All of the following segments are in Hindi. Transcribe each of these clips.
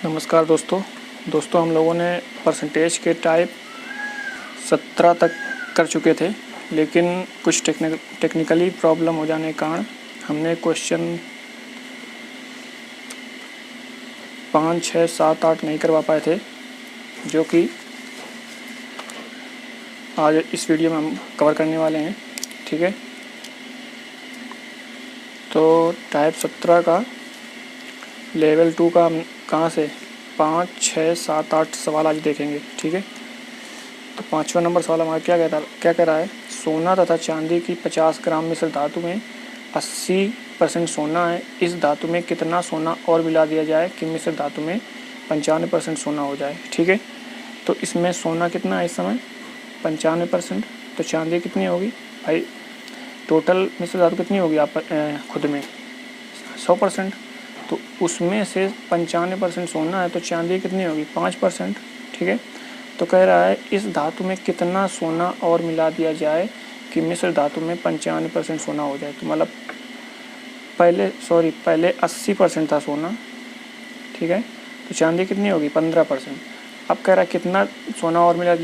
नमस्कार दोस्तों हम लोगों ने परसेंटेज के टाइप 17 तक कर चुके थे, लेकिन कुछ टेक्निकली प्रॉब्लम हो जाने के कारण हमने क्वेश्चन 5, 6, 7, 8 नहीं करवा पाए थे, जो कि आज इस वीडियो में हम कवर करने वाले हैं। ठीक है, तो टाइप 17 का लेवल 2 का हम कहाँ से 5, 6, 7, 8 सवाल आज देखेंगे। ठीक है, तो 5वां नंबर सवाल हमारा क्या कह रहा है। सोना तथा चांदी की 50 ग्राम मिश्र धातु में 80% सोना है। इस धातु में कितना सोना और मिला दिया जाए कि मिश्र धातु में 95% सोना हो जाए। ठीक है, तो इसमें सोना कितना है इस समय 95%, तो चांदी कितनी होगी भाई। टोटल मिश्र धातु कितनी होगी आप खुद में 100%, तो उसमें से 95% सोना है, तो चांदी कितनी होगी 5%। ठीक है, तो कह रहा है इस धातु में कितना सोना और मिला दिया जाए कि मिश्र धातु में 95% सोना हो जाए। तो मतलब पहले 80% था सोना। ठीक है, तो चांदी कितनी होगी 15%। अब कह रहा है कितना सोना और मिला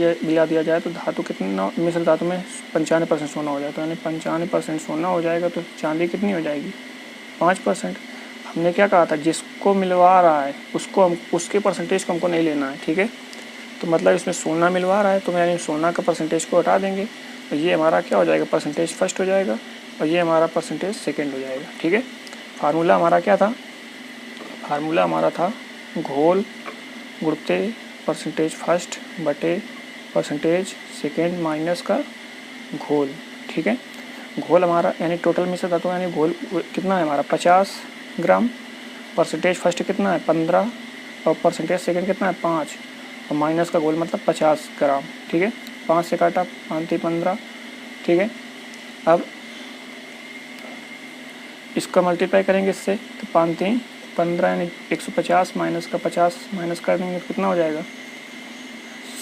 दिया जाए, तो धातु कितना मिश्र धातु में 95% सोना हो जाए, तो यानी 95% सोना हो जाएगा, तो चांदी कितनी हो जाएगी 5%। हमने क्या कहा था, जिसको मिलवा रहा है उसके परसेंटेज को हमको नहीं लेना है। ठीक है, तो मतलब इसमें सोना मिलवा रहा है, तो यानी सोना का परसेंटेज को हटा देंगे, तो ये हमारा क्या हो जाएगा परसेंटेज फर्स्ट हो जाएगा, और ये हमारा परसेंटेज सेकंड हो जाएगा। ठीक है, फार्मूला हमारा क्या था, फार्मूला हमारा था घोल गुणते परसेंटेज फर्स्ट बटे परसेंटेज सेकेंड माइनस का घोल। ठीक है, घोल हमारा यानी टोटल मिश्र धातु यानी घोल कितना है हमारा 50 ग्राम, परसेंटेज फर्स्ट कितना है 15 और परसेंटेज सेकंड कितना है 5, और माइनस का घोल मतलब 50 ग्राम। ठीक है, 5 से काटा 5 3 15। ठीक है, अब इसका मल्टीप्लाई करेंगे इससे, तो 5 3 15 यानी 150 माइनस का 50 माइनस कर देंगे तो कितना हो जाएगा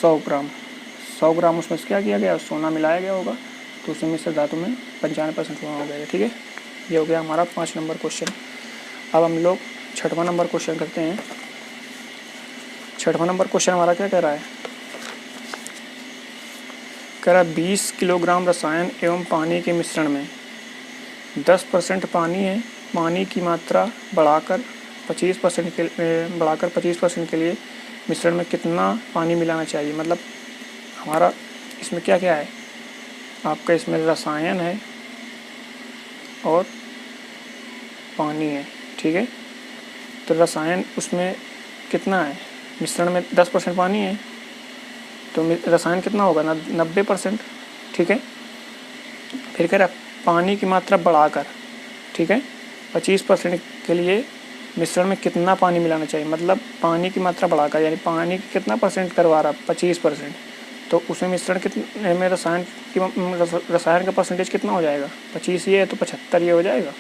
100 ग्राम। 100 ग्राम उसमें क्या किया गया, सोना मिलाया गया होगा, तो उसमें मिश्र धातु में 95% सोना हो जाएगा। ठीक है, ये हो गया हमारा 5 नंबर क्वेश्चन। अब हम लोग 6वां नंबर क्वेश्चन करते हैं। 6वां नंबर क्वेश्चन हमारा क्या कह रहा है, कह रहा है 20 किलोग्राम रसायन एवं पानी के मिश्रण में 10% पानी है। पानी की मात्रा बढ़ाकर 25% के लिए मिश्रण में कितना पानी मिलाना चाहिए। मतलब हमारा इसमें क्या क्या है, आपका इसमें रसायन है और पानी है। ठीक है, तो रसायन उसमें कितना है, मिश्रण में 10% पानी है, तो रसायन कितना होगा 90%। ठीक है, फिर कह रहा पानी की मात्रा बढ़ाकर, ठीक है 25% के लिए मिश्रण में कितना पानी मिलाना चाहिए। मतलब पानी की मात्रा बढ़ाकर यानी पानी की कितना परसेंट करवा रहा 25%, तो उसमें मिश्रण कितने में रसायन का परसेंटेज कितना हो जाएगा 25 ये है, तो 75 ये हो जाएगा।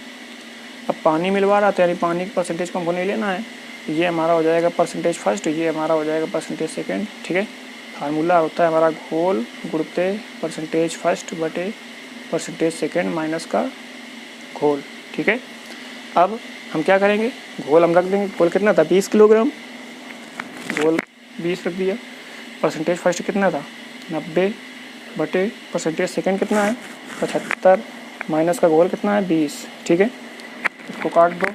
अब पानी मिलवा रहा, तो यानी पानी के परसेंटेज को हमको नहीं लेना है, ये हमारा हो जाएगा परसेंटेज फर्स्ट, ये हमारा हो जाएगा परसेंटेज सेकंड। ठीक है, फार्मूला होता है हमारा घोल गुणते परसेंटेज फर्स्ट बटे परसेंटेज सेकंड माइनस का घोल। ठीक है, अब हम क्या करेंगे, घोल हम रख देंगे। घोल कितना था 20 किलोग्राम, घोल 20 रख दिया। परसेंटेज फर्स्ट कितना था 90 बटे परसेंटेज सेकंड कितना है 75 माइनस का घोल कितना है 20। ठीक है, इसको काट दो,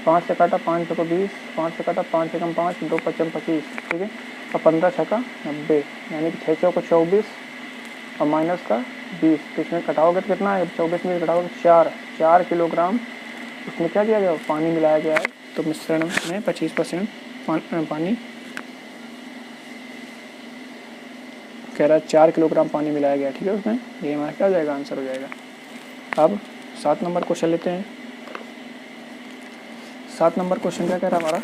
5 से काटा 5 को 20, 5 से काटा 5 से कम 5, 2 5 25। ठीक है, और 15 छका 90 यानी कि 6 को 24 और माइनस का 20, तो इसमें कटाओगे तो कितना है 24 में कटाओगे 4 किलोग्राम उसमें क्या किया गया पानी मिलाया गया है। तो मिश्रण में 25% पानी कह रहा है 4 किलोग्राम पानी मिलाया गया। ठीक है, उसमें ये हमारा क्या हो जाएगा आंसर हो जाएगा। अब 7 नंबर क्वेश्चन लेते हैं। 7 नंबर क्वेश्चन क्या कह रहा है हमारा,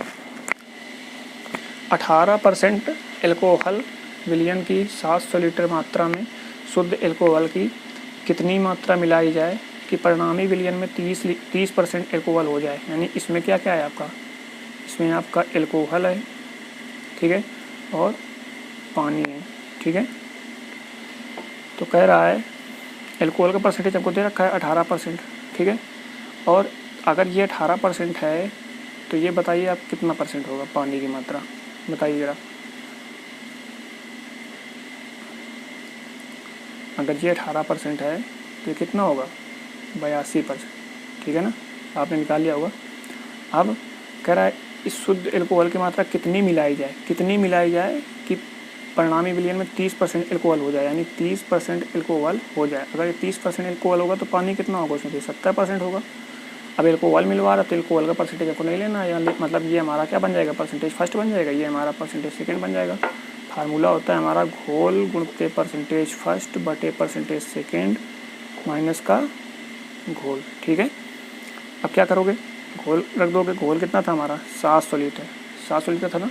18% एल्कोहल विलयन की 700 लीटर मात्रा में शुद्ध एल्कोहल की कितनी मात्रा मिलाई जाए कि परिणामी विलयन में 30% एल्कोहल हो जाए। यानी इसमें क्या क्या है आपका, इसमें आपका एल्कोहल है, ठीक है, और पानी है। ठीक है, तो कह रहा है एल्कोहल का परसेंटेज आपको दे रखा है 18%। ठीक है, और अगर ये 18% है तो ये बताइए आप कितना परसेंट होगा पानी की मात्रा, बताइए ज़रा। अगर ये 18% है तो ये कितना होगा, 82%, ठीक है ना, आपने निकाल लिया होगा। अब कह रहा है इस शुद्ध एल्कोहल की मात्रा कितनी मिलाई जाए, कितनी मिलाई जाए कि परिणामी विलयन में 30% एल्कोहल हो जाए, यानी 30% एल्कोहल हो जाए। अगर ये 30% एल्कोहल होगा तो पानी कितना होगा उसमें, 70% होगा। अब एल्कोहल मिलवा रहा तो एल्कोहल का परसेंटेज आपको नहीं लेना है, मतलब ये हमारा क्या बन जाएगा, परसेंटेज फर्स्ट बन जाएगा, ये हमारा परसेंटेज सेकंड बन जाएगा। फार्मूला होता है हमारा घोल गुणते परसेंटेज फर्स्ट बटे परसेंटेज सेकंड माइनस का घोल, ठीक है। अब क्या करोगे, घोल रख दोगे, घोल कितना था हमारा 700 लीटर, 700 लीटर था ना,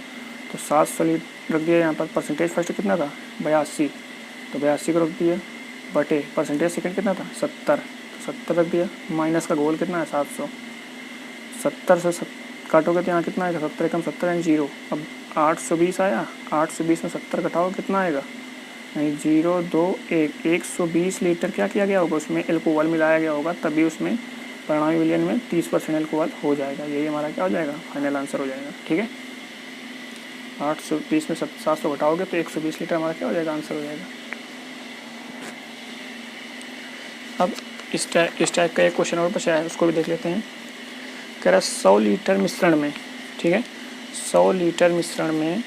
तो 700 लीटर रख दिया यहाँ पर। परसेंटेज फर्स्ट कितना था 82, तो 82 को रख दिया, बटे परसेंटेज सेकंड कितना था 70, तो 70 रख दिया, माइनस का घोल कितना है 700, 70 से काटोगे तो यहाँ कितना आएगा, 70 कम 70 यानी 0। अब 820 आया, 820 में 70 घटाओ कितना आएगा, नहीं 0 2 1, 120 लीटर क्या किया गया होगा, उसमें एल्कोहल मिलाया गया होगा, तभी उसमें परिणामी विलयन में 30% एल्कोहल हो जाएगा। यही हमारा क्या हो जाएगा, फाइनल आंसर हो जाएगा, ठीक है। 820 में 700 घटाओगे तो 120 लीटर हमारा क्या हो जाएगा, आंसर हो जाएगा। अब इस टाइप का एक क्वेश्चन और बचा है, उसको भी देख लेते हैं। कह रहा है 100 लीटर मिश्रण में, ठीक है, 100 लीटर मिश्रण में,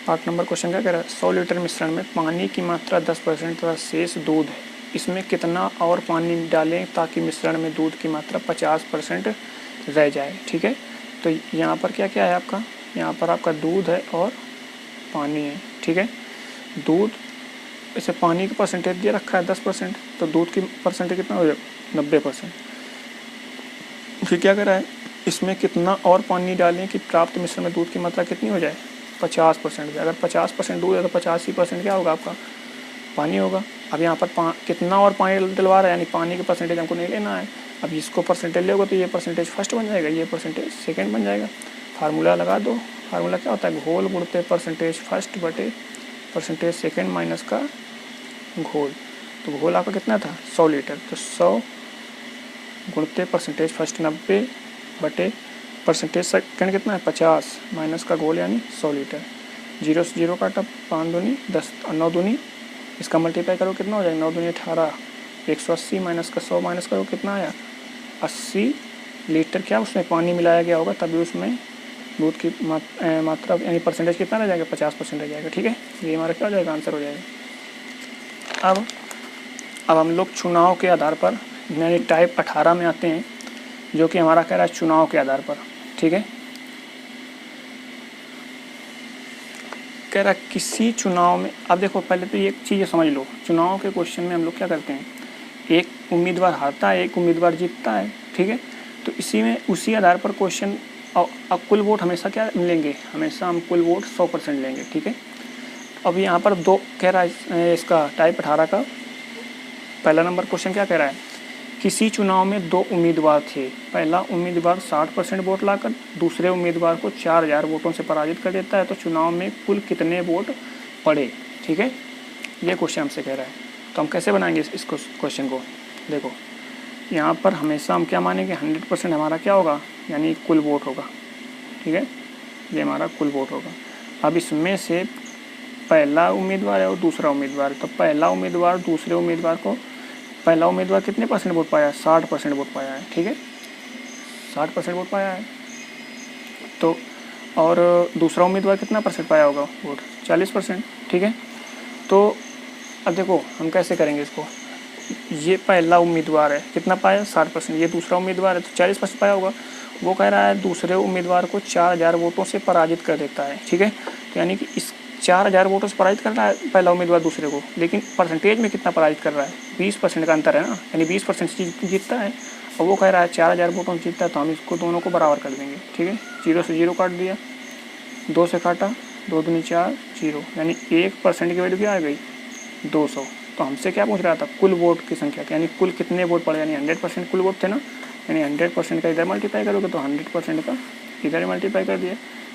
8 नंबर क्वेश्चन क्या कह रहा है, 100 लीटर मिश्रण में पानी की मात्रा 10% तथा शेष दूध है, इसमें कितना और पानी डालें ताकि मिश्रण में दूध की मात्रा 50% रह जाए, ठीक है। तो यहाँ पर क्या क्या है आपका, यहाँ पर आपका दूध है और पानी है, ठीक है। दूध, इसे पानी का परसेंटेज दिया रखा है 10%, तो दूध की परसेंटेज कितना हो जाएगा 90%। फिर क्या कर रहा है, इसमें कितना और पानी डालें कि प्राप्त मिश्रण में दूध की मात्रा कितनी हो जाए 50%। अगर 50% दूध है तो 85% क्या होगा आपका पानी होगा। अब यहाँ पर कितना और पानी डलवा रहा है, यानी पानी का परसेंटेज हमको नहीं लेना है। अब इसको परसेंटेज लोगे तो ये परसेंटेज फर्स्ट बन जाएगा, ये परसेंटेज सेकंड बन जाएगा। फार्मूला लगा दो, फार्मूला क्या होता है, घोल गुणते परसेंटेज फर्स्ट बटे परसेंटेज सेकंड माइनस का घोल। तो घोल आपका कितना था 100 लीटर, तो 100 गुणते परसेंटेज फर्स्ट 90 बटे परसेंटेज सेकंड कितना है 50 माइनस का घोल यानी 100 लीटर। 0 से 0 काटा, 5 दूनी 10 और 9 दूनी, इसका मल्टीप्लाई करो कितना हो जाएगा 9 दूनी 18, 180 माइनस का 100 माइनस करो कितना आया 80 लीटर। क्या उसमें पानी मिलाया गया होगा, तभी उसमें दूध की मात्रा यानी परसेंटेज कितना रह जाएगा 50% रह जाएगा, ठीक है। ये हमारा क्या हो जाएगा, आंसर हो जाएगा। अब हम लोग चुनाव के आधार पर यानी टाइप 18 में आते हैं, जो कि हमारा कह रहा है चुनाव के आधार पर, ठीक है। कह रहा है किसी चुनाव में, अब देखो पहले तो ये चीज़ समझ लो, चुनाव के क्वेश्चन में हम लोग क्या करते हैं, एक उम्मीदवार हारता है, एक उम्मीदवार जीतता है, ठीक है। तो इसी में उसी आधार पर क्वेश्चन, अब कुल वोट हमेशा क्या लेंगे, हमेशा हम कुल वोट 100% लेंगे, ठीक है। अब यहाँ पर दो कह रहा है, इसका टाइप 18 का पहला नंबर क्वेश्चन क्या कह रहा है, किसी चुनाव में 2 उम्मीदवार थे, पहला उम्मीदवार 60% वोट लाकर दूसरे उम्मीदवार को 4000 वोटों से पराजित कर देता है, तो चुनाव में कुल कितने वोट पड़े, ठीक है। ये क्वेश्चन हमसे कह रहा है, तो हम कैसे बनाएंगे इस क्वेश्चन को। देखो यहाँ पर हमेशा हम क्या मानेंगे, 100% हमारा क्या होगा, यानी कुल वोट होगा, ठीक है, ये हमारा कुल वोट होगा। अब इसमें से पहला उम्मीदवार है और दूसरा उम्मीदवार, तो पहला उम्मीदवार दूसरे उम्मीदवार को, पहला उम्मीदवार कितने % वोट पाया है 60% वोट पाया है, ठीक है, 60% वोट पाया है। तो और दूसरा उम्मीदवार कितना % पाया होगा वोट 40%, ठीक है। तो अब देखो हम कैसे करेंगे इसको, ये पहला उम्मीदवार है कितना पाया 60%, ये दूसरा उम्मीदवार है तो 40% पाया होगा। वो कह रहा है दूसरे उम्मीदवार को 4000 वोटों से पराजित कर देता है, ठीक है। तो यानी कि इस 4000 वोटों से पराजित कर रहा है पहला उम्मीदवार दूसरे को, लेकिन परसेंटेज में कितना पराजित कर रहा है 20% का अंतर है ना, यानी 20% जीतता है। और वो कह रहा है 4000 वोटों से जीतता है, तो हम इसको दोनों को बराबर कर देंगे, ठीक है। 0 से 0 काट दिया, 2 से काटा, 2 दूनी 4, 0, यानी 1% की वैल्यू क्या आ गई 200। तो हमसे क्या पूछ रहा था, कुल वोट की संख्या, यानी कुल कितने वोट पड़े, यानी 100% कुल वोट थे ना, यानी 100% का इधर मल्टीप्लाई करोगे तो 100% का इधर मल्टीप्लाई कर दिया,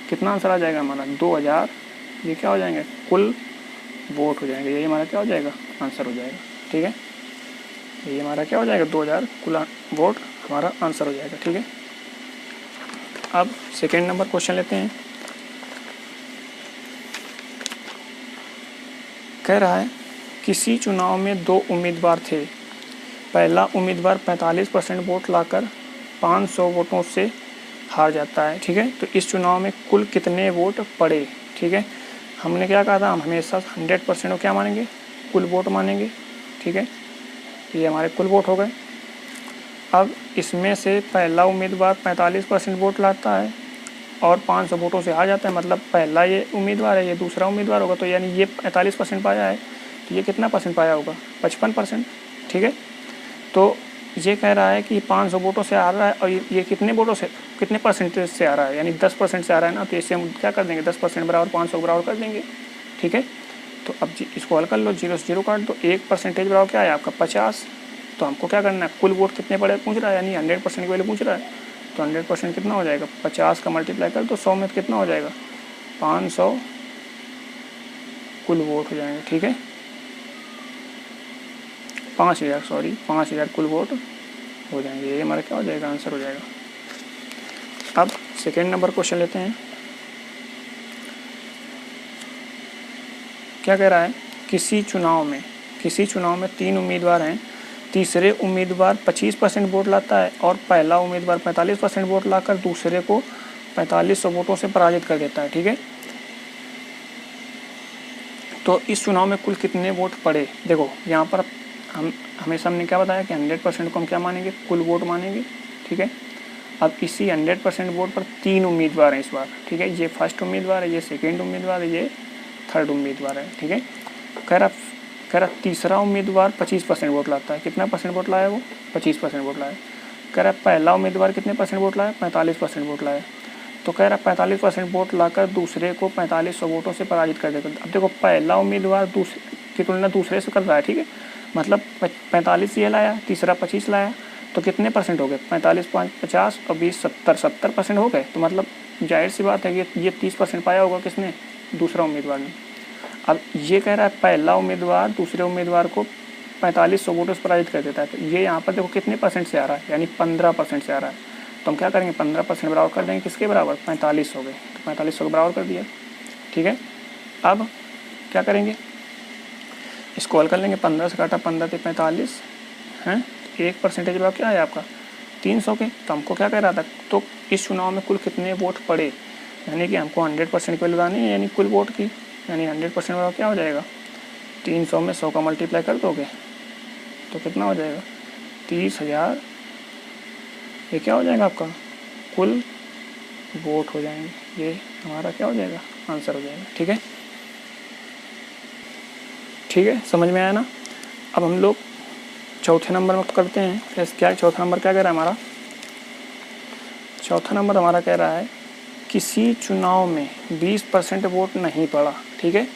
कितना आंसर आ जाएगा हमारा 2000। ये क्या हो जाएंगे कुल वोट हो जाएंगे, यही हमारा क्या हो जाएगा आंसर हो जाएगा, ठीक है। ये हमारा क्या हो जाएगा 2000 कुल वोट हमारा आंसर हो जाएगा। ठीक है, अब सेकेंड नंबर क्वेश्चन लेते हैं। कह रहा है किसी चुनाव में 2 उम्मीदवार थे। पहला उम्मीदवार 45% वोट लाकर 500 वोटों से हार जाता है। ठीक है, तो इस चुनाव में कुल कितने वोट पड़े। ठीक है, हमने क्या कहा था, हम हमेशा 100% को क्या मानेंगे, कुल वोट मानेंगे। ठीक है, ये हमारे कुल वोट हो गए। अब इसमें से पहला उम्मीदवार 45% वोट लाता है और 500 वोटों से हार जाता है, मतलब पहला ये उम्मीदवार है, ये दूसरा उम्मीदवार होगा, तो यानी ये 45% पाया है, तो ये कितना परसेंट पाया होगा, 55%। ठीक है, तो ये कह रहा है कि 500 वोटों से आ रहा है और ये कितने वोटों से, कितने परसेंटेज से आ रहा है, यानी 10% से आ रहा है ना, तो इससे हम क्या कर देंगे, 10% बराबर 500 बराबर कर देंगे। ठीक है, तो अब इसको हल कर लो, 0 से 0 काट दो, 1% बराबर क्या है आपका 50। तो हमको क्या करना है, कुल वोट कितने पड़े पूछ रहा है, यानी 100% की वैल्यू पूछ रहा है, तो 100% कितना हो जाएगा, 50 का मल्टीप्लाई कर दो 100 में, तो कितना हो जाएगा 500 कुल वोट हो जाएंगे। ठीक है, 5000 कुल वोट हो जाएंगे, ये हमारा क्या हो जाएगा, आंसर हो जाएगा। अब सेकेंड नंबर क्वेश्चन लेते हैं। क्या कह रहा है, किसी चुनाव में 3 उम्मीदवार हैं। तीसरे उम्मीदवार 25% वोट लाता है और पहला उम्मीदवार 45% वोट लाकर दूसरे को 4500 वोटों से पराजित कर देता है। ठीक है, तो इस चुनाव में कुल कितने वोट पड़े। देखो यहाँ पर हमने क्या बताया कि 100% को हम क्या मानेंगे, कुल वोट मानेंगे। ठीक है, अब इसी 100% वोट पर 3 उम्मीदवार हैं इस बार। ठीक है, ये फर्स्ट उम्मीदवार है, ये सेकेंड उम्मीदवार है, ये थर्ड उम्मीदवार है। ठीक है, कह रहा तीसरा उम्मीदवार 25% वोट लाता है। कितना परसेंट वोट लाया वो, 25% वोट लाया। कह रहा पहला उम्मीदवार कितने परसेंट वोट लाया, 45% वोट लाया। तो कह रहा 45% वोट लाकर दूसरे को 4500 वोटों से पराजित कर देगा। अब देखो पहला उम्मीदवार दूसरे की तुलना दूसरे से कर रहा है। ठीक है, मतलब 45 ये लाया, तीसरा 25 लाया, तो कितने परसेंट हो गए, 45 5 50 और 20 70% हो गए। तो मतलब जाहिर सी बात है कि ये 30% पाया होगा किसने, दूसरा उम्मीदवार ने। अब ये कह रहा है पहला उम्मीदवार दूसरे उम्मीदवार को 4500 वोटों से पराजित कर देता है, तो ये यहाँ पर देखो कितने परसेंट से आ रहा है, यानी 15% से आ रहा है। तो हम क्या करेंगे, 15% बराबर कर देंगे किसके बराबर, 4500 के, तो 4500 के बराबर कर दिया। ठीक है, अब क्या करेंगे, इसको हल कर लेंगे, 15 से काटा 15 से 45 हैं, 1% बराबर क्या है आपका 300 के। तो हमको क्या कह रहा था, तो इस चुनाव में कुल कितने वोट पड़े, यानी कि हमको 100% की वैल्यू लानी है, यानी कुल वोट की, यानी 100% बराबर क्या हो जाएगा, 300 में 100 का मल्टीप्लाई कर दोगे तो कितना हो जाएगा 30,000। ये क्या हो जाएगा आपका कुल वोट हो जाएंगे, ये हमारा क्या हो जाएगा, आंसर हो जाएगा। ठीक है, ठीक है, समझ में आया ना। अब हम लोग चौथे नंबर में करते हैं। क्या चौथा नंबर क्या कह रहा है हमारा, चौथा नंबर हमारा कह रहा है किसी चुनाव में 20% वोट नहीं पड़ा। ठीक है,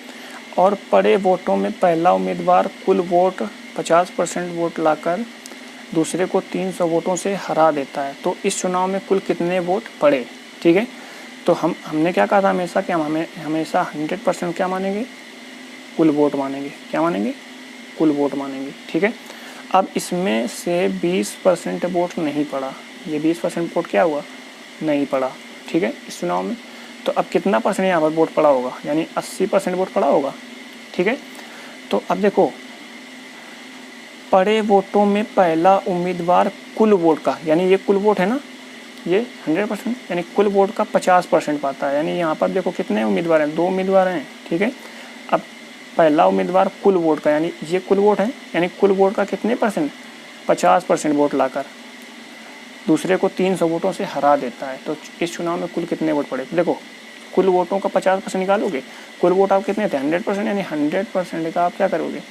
और पड़े वोटों में पहला उम्मीदवार कुल वोट 50% वोट लाकर दूसरे को 300 वोटों से हरा देता है। तो इस चुनाव में कुल कितने वोट पड़े। ठीक है, तो हमने क्या कहा था हमेशा कि हम हमेशा 100% क्या मानेंगे, कुल वोट मानेंगे। क्या मानेंगे, कुल वोट मानेंगे। ठीक है, अब इसमें से 20% वोट नहीं पड़ा, ये 20% वोट क्या हुआ, नहीं पड़ा। ठीक है, इस चुनाव में तो अब कितना परसेंट यहाँ पर वोट पड़ा होगा, यानी 80% वोट पड़ा होगा। ठीक है, तो अब देखो पड़े वोटों में पहला उम्मीदवार कुल वोट का, यानी ये कुल वोट है ना, ये 100%, यानी कुल वोट का 50% पाता है। यानी यहाँ पर देखो कितने उम्मीदवार हैं, 2 उम्मीदवार हैं। ठीक है, अब पहला उम्मीदवार कुल वोट का, यानी ये कुल वोट है, यानी कुल वोट का कितने परसेंट, 50% वोट लाकर दूसरे को 300 वोटों से हरा देता है। तो इस चुनाव में कुल कितने वोट पड़े, देखो कुल वोटों का 50% निकालोगे, कुल वोट आप कितने थे 100%, यानी 100% का आप क्या करोगे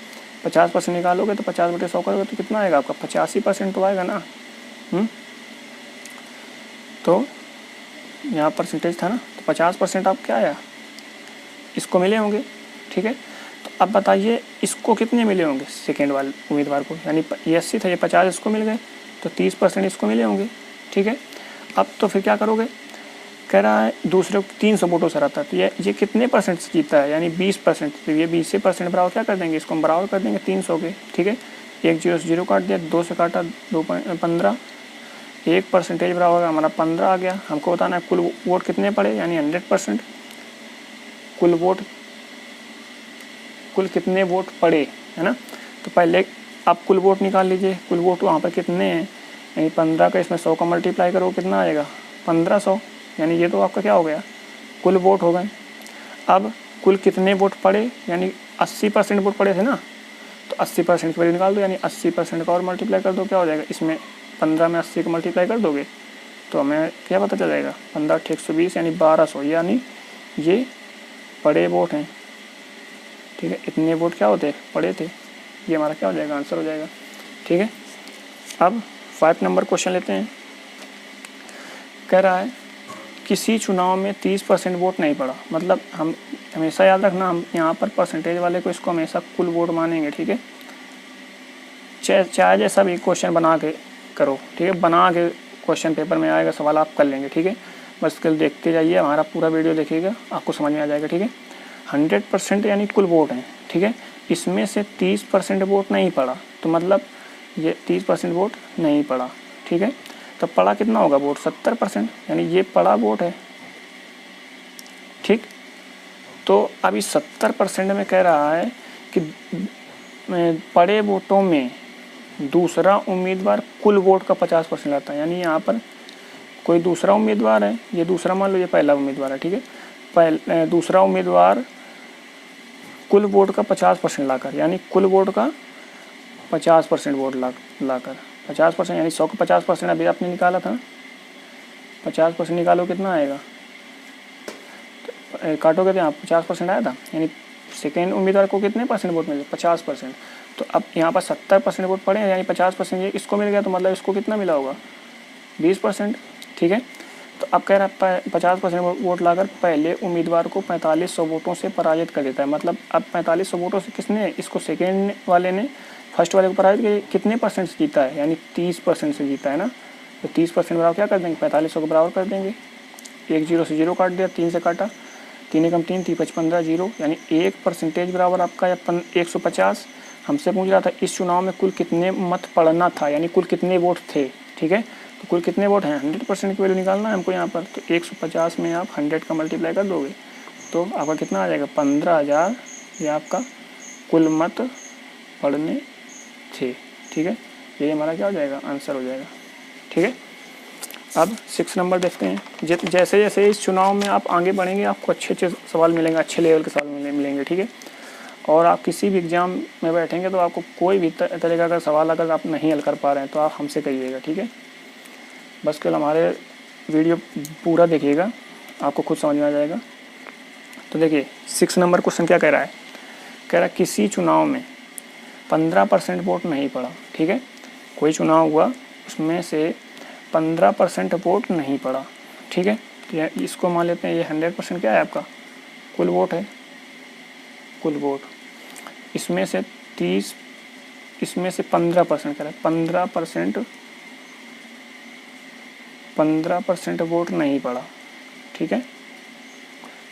50% निकालोगे, तो 50/100 करोगे तो कितना आएगा आपका 85% तो आएगा ना। तो यहाँ परसेंटेज था ना, तो 50% आप क्या आया, इसको मिले होंगे। ठीक है, तो अब बताइए इसको कितने मिले होंगे, सेकेंड वाले उम्मीदवार को, यानी ये 80 था, ये 50 इसको मिल गए, तो 30% इसको मिले होंगे। ठीक है, अब तो फिर क्या करोगे, कह रहा है दूसरे को 300 वोटों से रहता है, तो ये कितने परसेंट से जीता है, यानी 20%, तो ये 20% बराबर क्या कर देंगे, इसको हम बराबर कर देंगे 300 के। ठीक है, 1 0 से 0 काट दिया, 2 से काटा 2 15, 1% बराबर हमारा 15 आ गया। हमको बताना है कुल वोट कितने पड़े, यानी 100%। कुल कितने वोट पड़े, है ना। तो पहले आप कुल वोट निकाल लीजिए। कुल वोट वहाँ पर कितने हैं, यानी 15 का इसमें 100 का मल्टीप्लाई करो, कितना आएगा 1500, यानी ये तो आपका क्या हो गया, कुल वोट हो गए। अब कुल कितने वोट पड़े, यानी 80% वोट पड़े थे ना, तो 80% की वैल्यू निकाल दो, यानी 80% का और मल्टीप्लाई कर दो, क्या हो जाएगा, इसमें 15 में 80 का मल्टीप्लाई कर दोगे तो हमें क्या पता चल जाएगा, 15 × 120 यानी 1200, यानी ये पड़े वोट हैं। ठीक है, इतने वोट क्या होते पड़े थे, ये हमारा क्या हो जाएगा, आंसर हो जाएगा। ठीक है, अब 5 नंबर क्वेश्चन लेते हैं। कह रहा है किसी चुनाव में 30% वोट नहीं पड़ा, मतलब हम हमेशा याद रखना, हम यहाँ पर परसेंटेज वाले को इसको हमेशा कुल वोट मानेंगे। ठीक है, चाहे जैसा भी क्वेश्चन बना के करो, ठीक है, बना के क्वेश्चन पेपर में आएगा सवाल आप कर लेंगे। ठीक है, बस कल देखते जाइए, हमारा पूरा वीडियो देखिएगा, आपको समझ में आ जाएगा। ठीक है, 100% यानी कुल वोट हैं। ठीक है, इसमें से 30% वोट नहीं पड़ा, तो मतलब ये 30% वोट नहीं पड़ा। ठीक है, तो पड़ा कितना होगा वोट, 70%, यानी ये पड़ा वोट है। ठीक, तो अभी 70% में कह रहा है कि पड़े वोटों में दूसरा उम्मीदवार कुल वोट का 50% लाता है, यानी यहाँ पर कोई दूसरा उम्मीदवार है, ये दूसरा मान लो, ये पहला उम्मीदवार है। ठीक है, दूसरा उम्मीदवार कुल वोट का 50% लाकर, यानी कुल वोट का 50% वोट लाकर 50%, यानी 100 का 50% अभी आपने निकाला था, 50% निकालो कितना आएगा, काटोगे तो यहाँ 50% आया था, यानी सेकेंड उम्मीदवार को कितने परसेंट वोट मिले, 50%। तो अब यहाँ पर 70% वोट पड़े हैं, यानी 50% ये इसको मिल गया, तो मतलब इसको कितना मिला होगा, 20%। ठीक है, तो अब कह रहा है 50% वोट लाकर पहले उम्मीदवार को 4500 वोटों से पराजित कर देता है। मतलब अब 4500 वोटों से किसने, इसको सेकेंड वाले ने फर्स्ट वाले को पराजित किया, कितने परसेंट से जीता है, यानी 30% से जीता है ना। तो 30% बराबर क्या कर देंगे, 4500 को बराबर कर देंगे, 1 0 से 0 काट दिया, 3 से काटा, 3 एकम 3, 3 5 15 0, यानी 1% बराबर आपका 150। हमसे पूछ रहा था इस चुनाव में कुल कितने मत पड़ना था, यानी कुल कितने वोट थे। ठीक है, तो कुल कितने वोट हैं, 100% की वैल्यू निकालना है हमको यहाँ पर। तो 150 में आप 100 का मल्टीप्लाई कर दोगे तो आपका कितना आ जाएगा, 15,000, ये आपका कुल मत पड़ने थे। ठीक है, ये हमारा क्या हो जाएगा, आंसर हो जाएगा। ठीक है, अब 6 नंबर देखते हैं। जैसे जैसे इस चुनाव में आप आगे बढ़ेंगे, आपको अच्छे अच्छे सवाल मिलेंगे, अच्छे लेवल के सवाल मिलेंगे। ठीक है, और आप किसी भी एग्ज़ाम में बैठेंगे तो आपको कोई भी तरीका का सवाल अगर आप नहीं हल कर पा रहे हैं तो आप हमसे कहिएगा। ठीक है, बस कल हमारे वीडियो पूरा देखिएगा, आपको खुद समझ में आ जाएगा। तो देखिए 6 नंबर क्वेश्चन क्या कह रहा है, कह रहा है किसी चुनाव में 15% वोट नहीं पड़ा। ठीक है, कोई चुनाव हुआ उसमें से 15% वोट नहीं पड़ा। ठीक है, तो इसको मान लेते हैं ये 100% क्या है आपका कुल वोट है, कुल वोट। इसमें से 30, इसमें से 15% कह रहा है, 15% वोट नहीं पड़ा। ठीक है,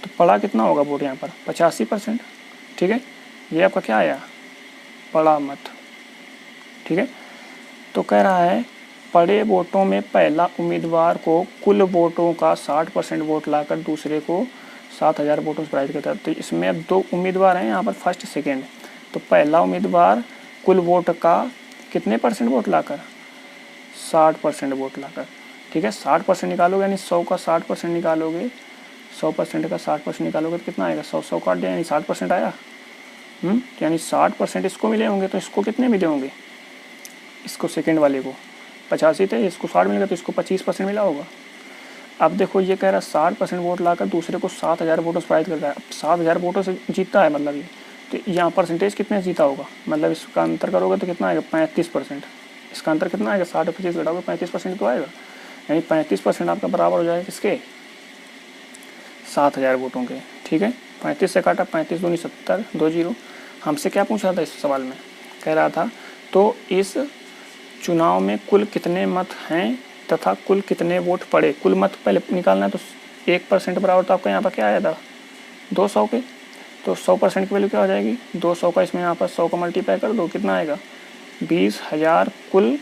तो पड़ा कितना होगा वोट यहाँ पर, 85%। ठीक है, ये आपका क्या आया, पड़ा मत। ठीक है, तो कह रहा है पड़े वोटों में पहला उम्मीदवार को कुल वोटों का 60% वोट लाकर दूसरे को 7000 वोटों से पराजित करता है। तो इसमें अब 2 उम्मीदवार हैं यहाँ पर, फर्स्ट सेकेंड। तो पहला उम्मीदवार कुल वोट का कितने परसेंट वोट लाकर, 60% वोट लाकर। ठीक है, 60% निकालोगे, यानी 100 का 60% निकालोगे, 100% का 60% निकालोगे तो कितना आएगा, 100 काट दिया, यानी 60% आया। यानी 60% इसको मिले होंगे, तो इसको कितने मिले होंगे, इसको सेकेंड वाले को 85 थे, इसको 60 मिल गया, तो इसको 25% मिला होगा। अब देखो ये कह रहा है 60% वोट लाकर दूसरे को 7000 वोटों से पराजित करता है। 7000 वोटों से जीता है, मतलब ये तो यहाँ परसेंटेज कितने जीता होगा, मतलब इसका अंतर करोगे तो कितना आएगा, 35%। इसका अंतर कितना आएगा, 60 और 25 घटाओगे 35% तो आएगा, यानी 35% आपका बराबर हो जाएगा किसके, 7000 वोटों के। ठीक है, 35 से काटा, 35 दूनी 70, 2 0। हमसे क्या पूछ रहा था इस सवाल में, कह रहा था तो इस चुनाव में कुल कितने मत हैं तथा कुल कितने वोट पड़े। कुल मत पहले निकालना है, तो 1% बराबर तो आपका यहाँ पर क्या आया था, 200 के। तो 100% की वैल्यू क्या हो जाएगी, 200 का इसमें यहाँ पर 100 का मल्टीप्लाई कर दो, कितना आएगा, 20,000 कुल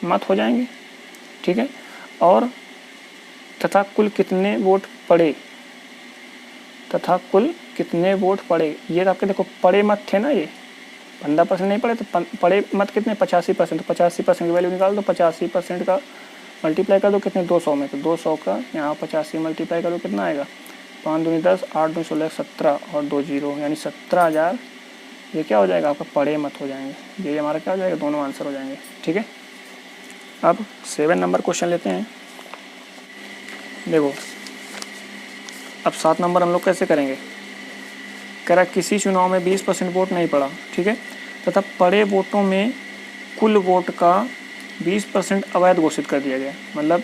मत हो जाएंगे। ठीक है, और तथा कुल कितने वोट पड़े, तथा कुल कितने वोट पड़े। ये आपके देखो पड़े मत थे ना, ये 15% नहीं पड़े, तो पड़े मत कितने 85%, तो 85% की वैल्यू निकाल दो। 85% का मल्टीप्लाई कर दो कितने 200 में, तो 200 का यहाँ 85 मल्टीप्लाई करो कितना आएगा 5 दूनी 10, 8 दूनी 16, 17 और 2 जीरो यानी 17,000। ये क्या हो जाएगा आपका पड़े मत हो जाएंगे। ये हमारा क्या हो जाएगा, दोनों आंसर हो जाएंगे। ठीक है, अब 7 नंबर क्वेश्चन लेते हैं। देखो अब 7 नंबर हम लोग कैसे करेंगे। कह रहा किसी चुनाव में 20% वोट नहीं पड़ा, ठीक है, तथा पड़े वोटों में कुल वोट का 20% अवैध घोषित कर दिया गया। मतलब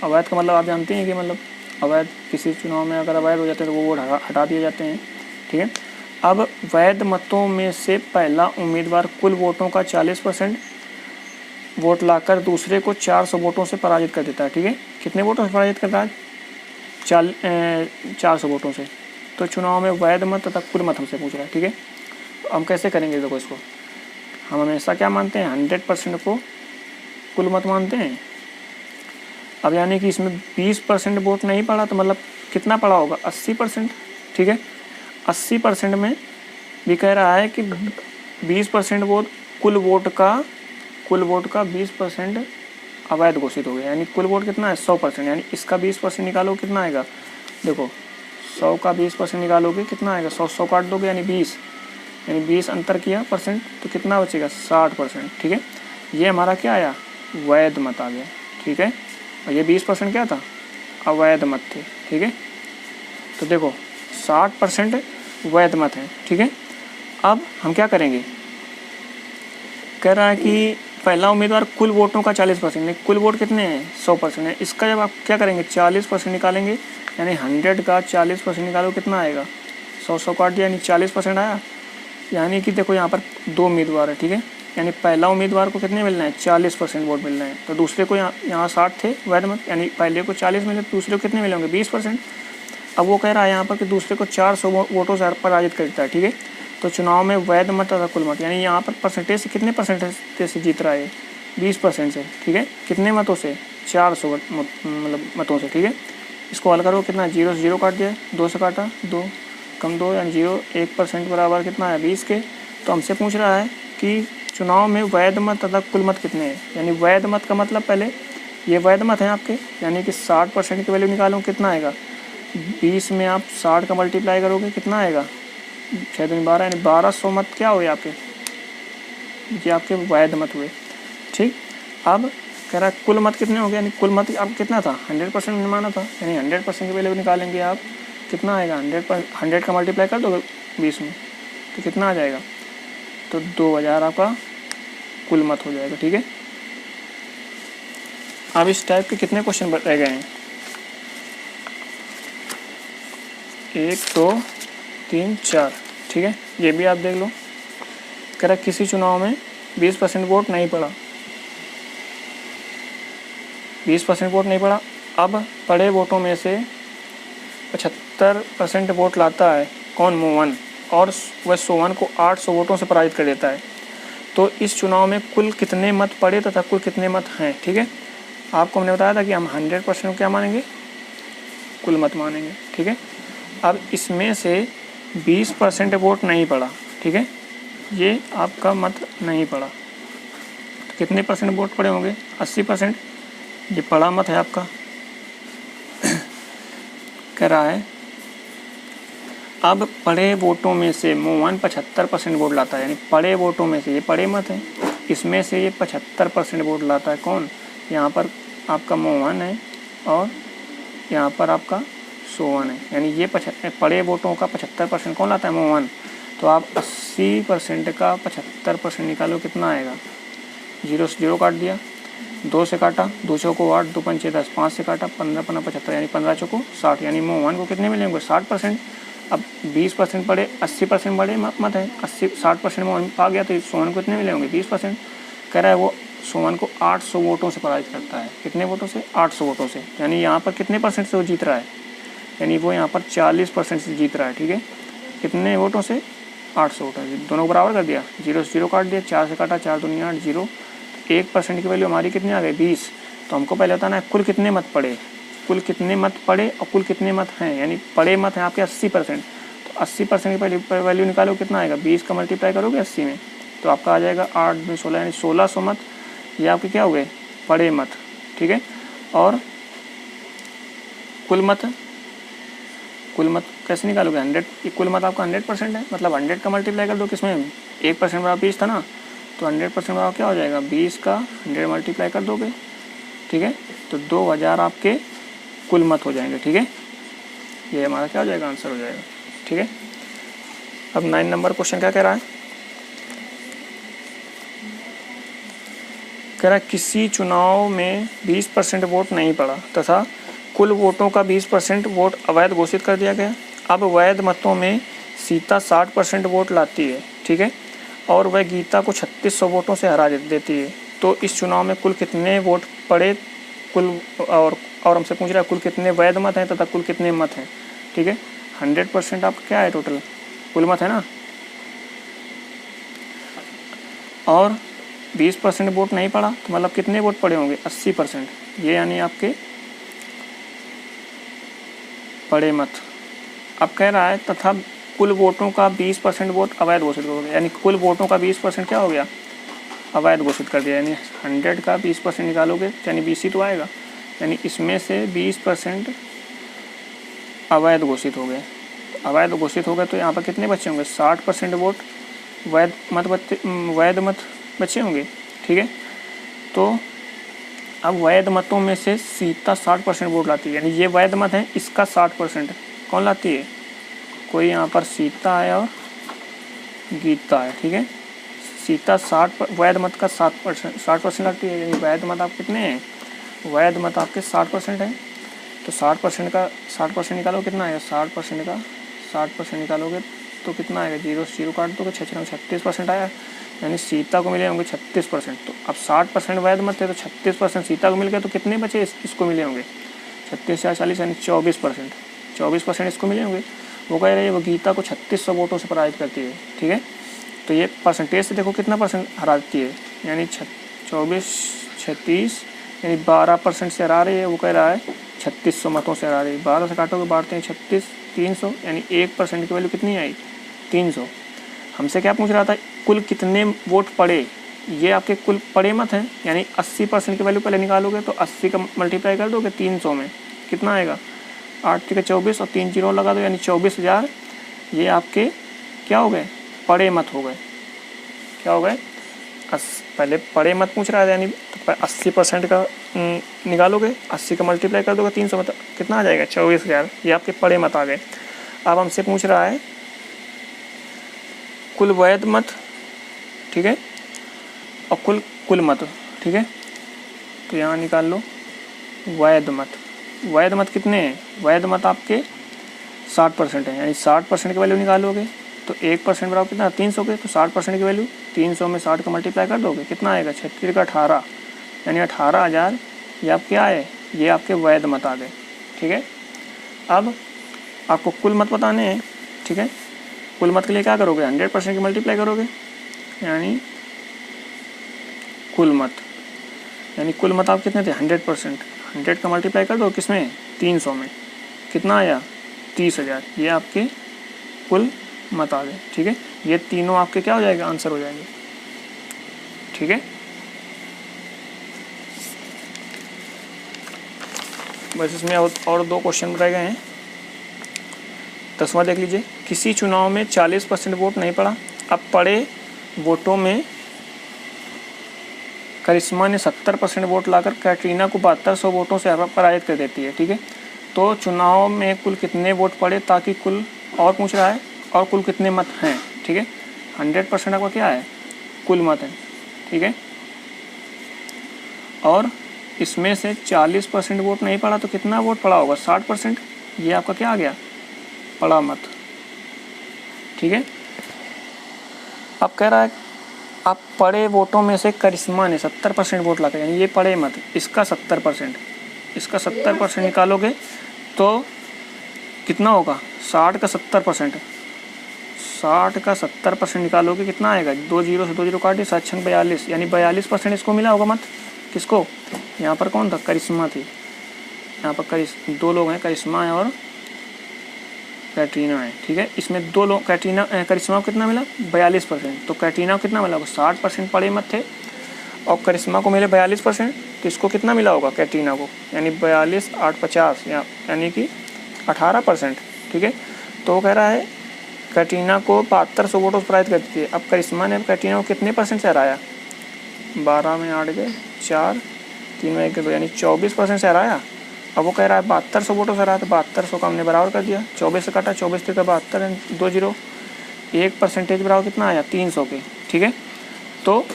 अवैध का मतलब आप जानते हैं कि मतलब अवैध किसी चुनाव में अगर अवैध हो जाते हैं तो वो वोट हटा दिए जाते हैं। ठीक है, अब वैध मतों में से पहला उम्मीदवार कुल वोटों का 40% वोट लाकर दूसरे को 400 वोटों से पराजित कर देता है। ठीक है, कितने वोटों से पराजित करता है 400 वोटों से। तो चुनाव में वैध मत तथा कुल मत हमसे पूछ रहा है। ठीक है, तो हम कैसे करेंगे, देखो इसको हम हमेशा क्या मानते हैं 100% को कुल मत मानते हैं। अब यानी कि इसमें 20% वोट नहीं पड़ा तो मतलब कितना पड़ा होगा 80%। ठीक है, 80% में भी कह रहा है कि 20% वोट कुल वोट का 20% अवैध घोषित हो गया। यानी कुल वोट कितना है 100%, यानी इसका 20% निकालो कितना आएगा। देखो 100 का 20% निकालोगे कितना आएगा, 100 काट दोगे यानी 20, यानी 20 अंतर किया परसेंट तो कितना बचेगा 60%। ठीक है, ये हमारा क्या आया वैध मत आ गया। ठीक है, और ये 20% क्या था अवैध मत थे। ठीक है, तो देखो 60% वैध मत है। ठीक है, अब हम क्या करेंगे, कह रहा है कि पहला उम्मीदवार कुल वोटों का 40%, नहीं कुल वोट कितने हैं 100% है। इसका जब आप क्या करेंगे 40% निकालेंगे, यानी 100 का 40% निकालो कितना आएगा 100 काट दिया यानी 40% आया। यानी कि देखो यहाँ पर 2 उम्मीदवार है। ठीक है, यानी पहला उम्मीदवार को कितने मिलना है 40% वोट मिलना है, तो दूसरे को यहाँ 60 थे वैध मत, यानी पहले को 40 मिले, दूसरे को कितने मिलेंगे 20%। अब वो कह रहा है यहाँ पर कि दूसरे को 400 वोटों से पराजित करता है। ठीक है, तो चुनाव में वैध मत तथा कुल मत, यानी यहाँ पर परसेंटेज से कितने परसेंटेज से जीत रहा है 20% से। ठीक है, कितने मतों से 400 मतलब मतों से। ठीक है, इसको हल करो कितना 0 से 0 काट दिया, 2 से काटा 2 कम 2 यानी 0, 1% बराबर कितना है 20 के। तो हमसे पूछ रहा है कि चुनाव में वैध मत तथा कुल मत कितने हैं। यानी वैध मत का मतलब पहले ये वैध मत हैं आपके, यानी कि 60% की वैल्यू निकालूँ कितना आएगा 20 में आप 60 का मल्टीप्लाई करोगे कितना आएगा 6 दूनी 12, यानी 1200 मत क्या हुए आपके, ये आपके वैध मत हुए। ठीक, अब कह रहा है कुल मत कितने हो गए, यानी कुल मत अब कितना था 100% माना था, यानी 100% की वैल्यू निकालेंगे आप कितना आएगा 100 का मल्टीप्लाई कर दोगे 20 में तो कितना आ जाएगा, तो 2000 आपका कुल मत हो जाएगा। ठीक है, अब इस टाइप के कितने क्वेश्चन रह गए हैं 1 2 3 4। ठीक है, ये भी आप देख लो। कह रहा किसी चुनाव में 20% वोट नहीं पड़ा, 20% वोट नहीं पड़ा। अब पड़े वोटों में से 75% वोट लाता है कौन मोहन, और वह सोहन को 800 वोटों से पराजित कर देता है। तो इस चुनाव में कुल कितने मत पड़े तथा कुल कितने मत हैं। ठीक है, आपको हमने बताया था कि हम 100% क्या मानेंगे कुल मत मानेंगे। ठीक है, अब इसमें से 20% वोट नहीं पड़ा। ठीक है, ये आपका मत नहीं पड़ा, तो कितने परसेंट वोट पड़े होंगे 80%, ये पड़ा मत है आपका। कह रहा है अब पड़े वोटों में से मोहन 75% वोट लाता है, यानी पड़े वोटों में से ये पड़े मत है, इसमें से ये 75% वोट लाता है कौन, यहाँ पर आपका मोहन है और यहाँ पर आपका सोहन है। यानी ये पड़े वोटों का 75% कौन लाता है मोहन, तो आप 80% का 75% निकालो कितना आएगा 0 से 0 काट दिया, 2 से काटा 2 चौको 8 2 पंचे 10, 5 से काटा 15 15 75 यानी 15 चौको 60, यानी मोहन को कितने मिलेंगे 60%। अब 20% पड़े 80% बड़े मत है, 60% मोहन आ गया तो सोहन को कितने मिलेंगे 20%। कह रहा है वो सोहन को 800 वोटों से पराजित करता है, कितने वोटों से 800 वोटों से, यानी यहाँ पर कितने परसेंट से वो जीत रहा है, यानी वो यहाँ पर 40% से जीत रहा है। ठीक है, कितने वोटों से 800 वोटों से, दोनों को बराबर कर दिया, 0 से 0 काट दिया, 4 से काटा 4 दूनी 8 0, 1% की वैल्यू हमारी कितनी आ गई 20, तो हमको पहले बताना है कुल कितने मत पड़े, कुल कितने मत पड़े और कुल कितने मत हैं, यानी पड़े मत हैं आपके 80%। तो 80% की वैल्यू निकालो, कितना आएगा, 20 का मल्टीप्लाई करोगे 80 में तो आपका आ जाएगा 8 में 16 यानी 1600 मत, ये आपके क्या हो गए, पड़े मत। ठीक है, और कुल मत, कुल मत कैसे निकालोगे, 100, कुल मत आपका 100% है, मतलब 100 का मल्टीप्लाई कर दो किसमें, 1% बराबर 20 था ना, तो 100% बराबर क्या हो जाएगा, 20 का 100 मल्टीप्लाई कर दोगे। ठीक है, तो 2000 आपके कुल मत हो जाएंगे। ठीक है, ये हमारा क्या हो जाएगा, आंसर हो जाएगा। ठीक है, अब 9 नंबर क्वेश्चन क्या कह रहा है, कह रहा है किसी चुनाव में 20% वोट नहीं पड़ा तथा कुल वोटों का 20% वोट अवैध घोषित कर दिया गया। अब वैध मतों में सीता 60% वोट लाती है। ठीक है, और वह गीता को 3600 वोटों से हरा देती है। तो इस चुनाव में कुल कितने वोट पड़े, कुल और हमसे पूछ रहा है कुल कितने वैध मत हैं तथा कुल कितने मत हैं। ठीक है, 100% आपका क्या है, टोटल कुल मत है ना, और 20% वोट नहीं पड़ा तो मतलब कितने वोट पड़े होंगे, 80%, ये यानी आपके पड़े मत। अब कह रहा है तथा कुल वोटों का 20% वोट अवैध घोषित हो गया, यानी कुल वोटों का 20% क्या हो गया, अवैध घोषित कर दिया। यानी 100 का 20% निकालोगे यानी 20 ही तो आएगा, यानी इसमें से 20% अवैध घोषित हो गए। अवैध घोषित हो गए तो यहाँ पर कितने बचे होंगे, 60% वोट वैध मत बचे होंगे। ठीक है, तो अब वैध मतों में से सीता 60% वोट लाती है, यानी ये वैध मत है, इसका 60% कौन लाती है, कोई यहाँ पर सीता है और गीता है। ठीक है, सीता 60 वैध मत का 60% लाती है, यानी वैध मत आप कितने हैं, वैध मत आपके 60% है। तो 60% निकालो, कितना आएगा, 60% निकालोगे तो कितना आएगा, 0 से 0 काट दोगे, 36% आया, यानी सीता को मिले होंगे 36%। तो अब 60% वैध मत है तो 36% सीता को मिल गए, तो कितने बचे इसको मिले होंगे, 36 से 40 यानी 24% इसको मिले होंगे। वो कह रही है वो गीता को 3600 वोटों से पराजित करती है। ठीक है, तो ये परसेंटेज से देखो कितना परसेंट हराती है, यानी 36 यानी 12% से हरा रही है। वो कह रहा है 3600 मतों से हरा रही है, 12 से काटोगे बांटते हैं 36, 300, यानी 1% की वैल्यू कितनी आई, 300। हमसे क्या पूछ रहा था, कुल कितने वोट पड़े, ये आपके कुल पड़े मत हैं, यानी 80% की वैल्यू पहले निकालोगे तो 80 का मल्टीप्लाई कर दोगे 300 में, कितना आएगा, 8 के 24 और 3 जीरो लगा दो, यानी 24,000। ये आपके क्या हो गए, पड़े मत हो गए। क्या हो गए, पहले पड़े मत पूछ रहा है, यानी 80% का निकालोगे, 80 का मल्टीप्लाई कर दोगे 300 में, कितना आ जाएगा, 24,000। ये आपके पड़े मत आ गए। अब हमसे पूछ रहा है कुल वैध मत, ठीक है, और कुल मत। ठीक है, तो यहाँ निकाल लो वैध मत। वैध मत कितने हैं, वैध मत आपके 60% है, यानी 60% की वैल्यू निकालोगे तो 1% बराबर कितना, 300 के, तो 60% की वैल्यू 300 में 60 का मल्टीप्लाई कर दोगे, कितना आएगा, 36 का 18, यानी 18,000। ये आप क्या है, ये आपके वैध मत आ गए। ठीक है, अब आपको कुल मत बताने हैं। ठीक है, कुल मत के लिए क्या करोगे, 100% की मल्टीप्लाई करोगे, यानी कुल मत, यानी कुल मत आप कितने थे, 100%, 100 का मल्टीप्लाई कर दो किसमें, 300 में, कितना आया, 30,000। ये आपके कुल मत आ गए। ठीक है, ये तीनों आपके क्या हो जाएगा, आंसर हो जाएंगे। ठीक है, बस इसमें और 2 क्वेश्चन रह गए हैं। 10वां देख लीजिए, किसी चुनाव में 40% वोट नहीं पड़ा, अब पड़े वोटों में करिश्मा ने 70% वोट लाकर कैटरीना को 7200 वोटों से पराजित कर देती है। ठीक है, तो चुनाव में कुल कितने वोट पड़े, ताकि कुल, और पूछ रहा है, और कुल कितने मत हैं। ठीक है, 100% आपका क्या है, कुल मत है। ठीक है, और इसमें से 40% वोट नहीं पड़ा तो कितना वोट पड़ा होगा, 60%। ये आपका क्या आ गया, पड़ा मत। ठीक है, अब कह रहा है आप पड़े वोटों में से करिश्मा ने 70% वोट लाकर, यानी ये पड़े मत, इसका 70% निकालोगे तो कितना होगा, 60 का 70%, 60 का 70% निकालोगे कितना आएगा, 2 जीरो से 2 जीरो काटे, 7 42, यानी 42% इसको मिला होगा मत, किसको, यहाँ पर कौन था, करिश्मा थी। यहाँ पर दो लोग हैं, करिश्मा है और कैटरीना है, ठीक है। इसमें दो लोग, करिश्मा को कितना मिला 42%, तो कैटरीना को कितना मिला, वो 60% पड़े मत थे और करिश्मा को मिले 42%, तो इसको कितना मिला होगा कैटरीना को, यानी 42 8 50 यानी कि 18%, ठीक है। तो वो कह रहा है कैटरीना को 7200 वोटों से पराजित करती है। अब करिश्मा ने कैटरीना को कितने % से हराया, 12 में 8 गए 4, 3 में 1 2, यानी 24% से हराया। अब वो कह रहा है 7200 वोटों से हराया, तो 7200 का हमने बराबर कर दिया, 24 से काटा, 24 का 72 2 0, 1% बराबर कितना आया 300 के, ठीक है। तो